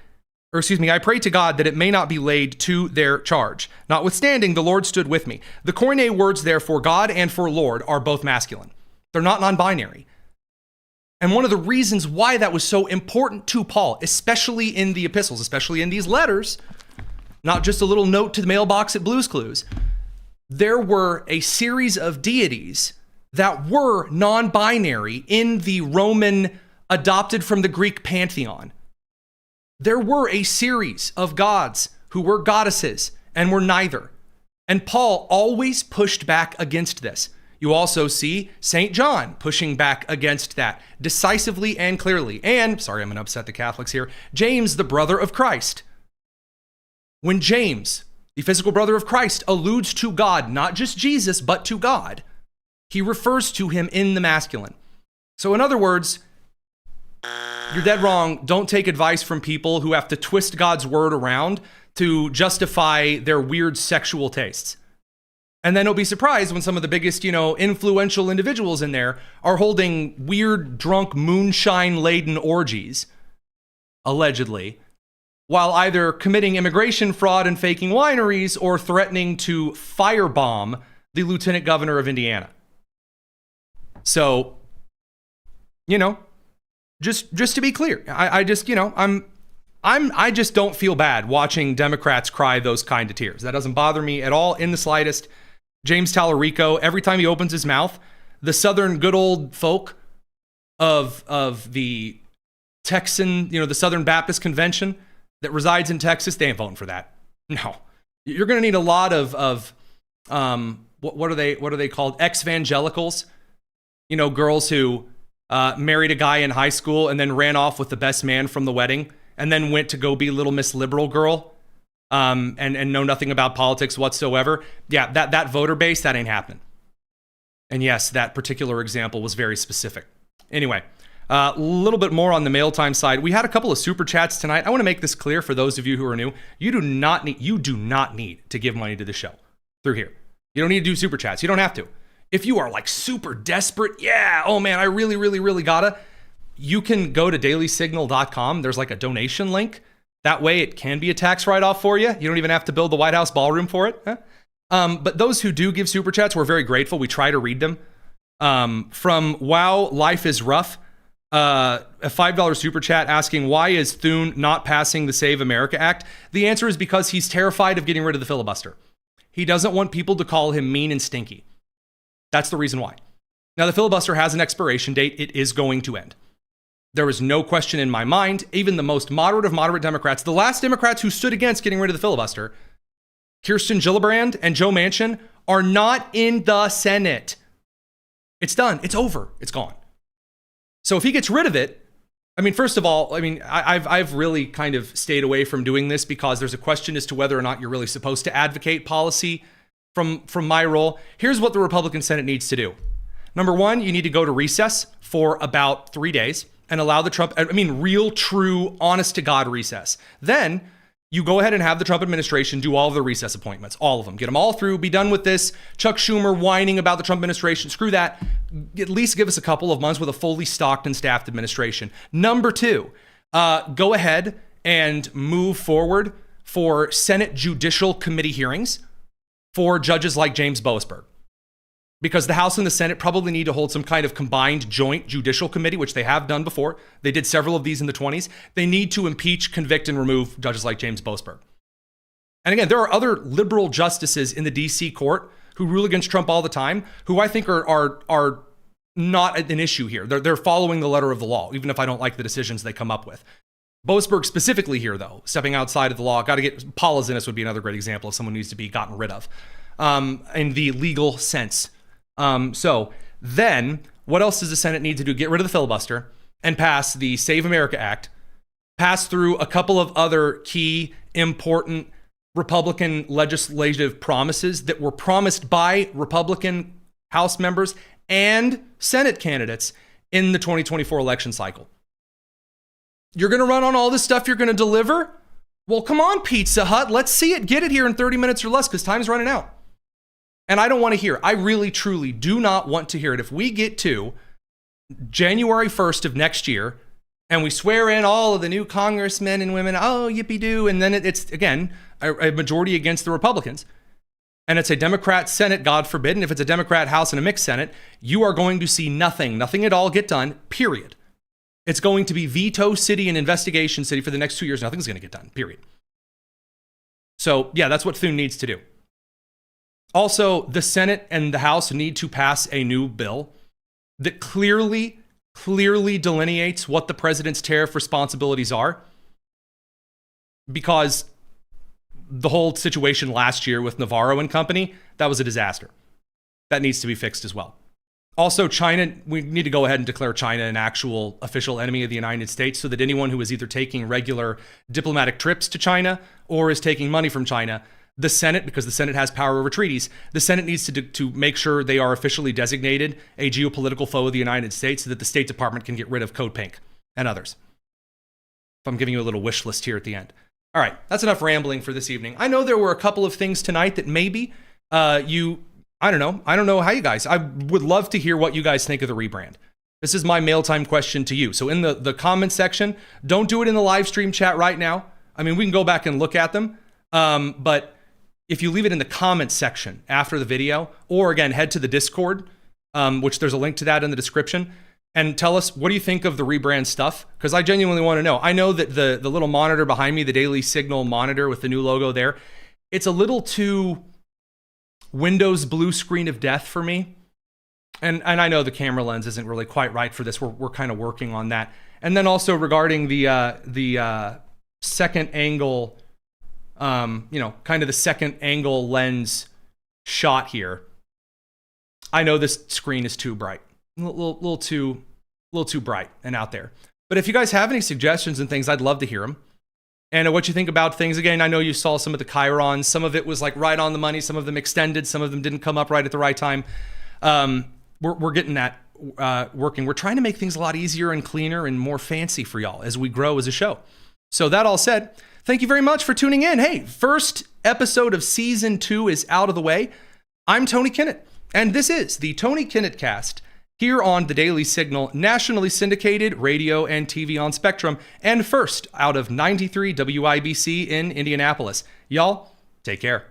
that it may not be laid to their charge. Notwithstanding, the Lord stood with me. The Koine words there for God and for Lord are both masculine. They're not non-binary. And one of the reasons why that was so important to Paul, especially in the epistles, especially in these letters, not just a little note to the mailbox at Blue's Clues, there were a series of deities that were non-binary in the Roman, adopted from the Greek pantheon. There were a series of gods who were goddesses and were neither. And Paul always pushed back against this. You also see St. John pushing back against that decisively and clearly. And, sorry, I'm going to upset the Catholics here, James, the brother of Christ. When James, the physical brother of Christ, alludes to God, not just Jesus, but to God, he refers to him in the masculine. So in other words, you're dead wrong. Don't take advice from people who have to twist God's word around to justify their weird sexual tastes. And then don't be surprised when some of the biggest, influential individuals in there are holding weird, drunk, moonshine-laden orgies, allegedly, while either committing immigration fraud and faking wineries or threatening to firebomb the lieutenant governor of Indiana. So, just to be clear, I just don't feel bad watching Democrats cry those kind of tears. That doesn't bother me at all in the slightest. James Tallarico, every time he opens his mouth, the Southern good old folk of the Texan, the Southern Baptist Convention that resides in Texas, they ain't voting for that. No, you're going to need a lot of what are they called? Ex-evangelicals, girls who married a guy in high school and then ran off with the best man from the wedding and then went to go be Little Miss Liberal Girl. And know nothing about politics whatsoever. Yeah, that voter base, that ain't happening. And yes, that particular example was very specific. Anyway, a little bit more on the mail time side. We had a couple of super chats tonight. I want to make this clear for those of you who are new. You do not need to give money to the show through here. You don't need to do super chats. You don't have to. If you are like super desperate, oh man, I really, really, really gotta, you can go to dailysignal.com. There's like a donation link. That way it can be a tax write-off for you. You don't even have to build the White House ballroom for it. But those who do give super chats, we're very grateful. We try to read them. From Wow, Life is Rough, a $5 super chat asking, why is Thune not passing the Save America Act? The answer is because he's terrified of getting rid of the filibuster. He doesn't want people to call him mean and stinky. That's the reason why. Now, the filibuster has an expiration date. It is going to end. There is no question in my mind, even the most moderate of moderate Democrats, the last Democrats who stood against getting rid of the filibuster, Kirsten Gillibrand and Joe Manchin, are not in the Senate. It's done. It's over. It's gone. So if he gets rid of it, first of all, I've really kind of stayed away from doing this because there's a question as to whether or not you're really supposed to advocate policy from my role. Here's what the Republican Senate needs to do. Number one, you need to go to recess for about 3 days and allow the Trump, real, true, honest to God recess. Then you go ahead and have the Trump administration do all of the recess appointments, all of them. Get them all through, be done with this. Chuck Schumer whining about the Trump administration. Screw that. At least give us a couple of months with a fully stocked and staffed administration. Number two, go ahead and move forward for Senate Judicial Committee hearings for judges like James Boasberg. Because the House and the Senate probably need to hold some kind of combined joint judicial committee, which they have done before. They did several of these in the 20s. They need to impeach, convict, and remove judges like James Boasberg. And again, there are other liberal justices in the DC court who rule against Trump all the time, who I think are not an issue here. They're following the letter of the law, even if I don't like the decisions they come up with. Boasberg specifically here, though, stepping outside of the law. Got to get Paul Azinis would be another great example of someone who needs to be gotten rid of in the legal sense. So then what else does the Senate need to do? Get rid of the filibuster and pass the Save America Act, pass through a couple of other key, important Republican legislative promises that were promised by Republican House members and Senate candidates in the 2024 election cycle. You're going to run on all this stuff you're going to deliver? Well, come on, Pizza Hut. Let's see it. Get it here in 30 minutes or less because time's running out. And I don't want to hear. I really, truly do not want to hear it. If we get to January 1st of next year and we swear in all of the new congressmen and women, oh, yippee-doo, and then it's, again, a majority against the Republicans, and it's a Democrat Senate, God forbid, and if it's a Democrat House and a mixed Senate, you are going to see nothing at all get done, period. It's going to be veto city and investigation city for the next 2 years. Nothing's going to get done, period. So, yeah, that's what Thune needs to do. Also, the Senate and the House need to pass a new bill that clearly delineates what the president's tariff responsibilities are. because the whole situation last year with Navarro and company, that was a disaster. That needs to be fixed as well. Also, China, we need to go ahead and declare China an actual official enemy of the United States so that anyone who is either taking regular diplomatic trips to China or is taking money from China, the Senate, because the Senate has power over treaties, the Senate needs to make sure they are officially designated a geopolitical foe of the United States so that the State Department can get rid of Code Pink and others. If I'm giving you a little wish list here at the end. All right, that's enough rambling for this evening. I know there were a couple of things tonight that maybe I don't know how you guys, I would love to hear what you guys think of the rebrand. This is my mail time question to you. So in the comment section, don't do it in the live stream chat right now. I mean, we can go back and look at them. But if you leave it in the comment section after the video, or again, head to the Discord, which there's a link to that in the description, and tell us, what do you think of the rebrand stuff? Because I genuinely want to know. I know that the little monitor behind me, the Daily Signal monitor with the new logo there, it's a little too Windows blue screen of death for me. And I know the camera lens isn't really quite right for this. We're kind of working on that. And then also regarding the second angle, kind of the second angle lens shot here. I know this screen is too bright, a little too bright and out there. But if you guys have any suggestions and things, I'd love to hear them. And what you think about things. Again, I know you saw some of the chyrons. Some of it was like right on the money. Some of them extended. Some of them didn't come up right at the right time. We're getting that working. We're trying to make things a lot easier and cleaner and more fancy for y'all as we grow as a show. So that all said, thank you very much for tuning in. Hey, first episode of season 2 is out of the way. I'm Tony Kinnett, and this is the Tony Kinnett Cast here on the Daily Signal, nationally syndicated radio and TV on Spectrum, and first out of 93 WIBC in Indianapolis. Y'all, take care.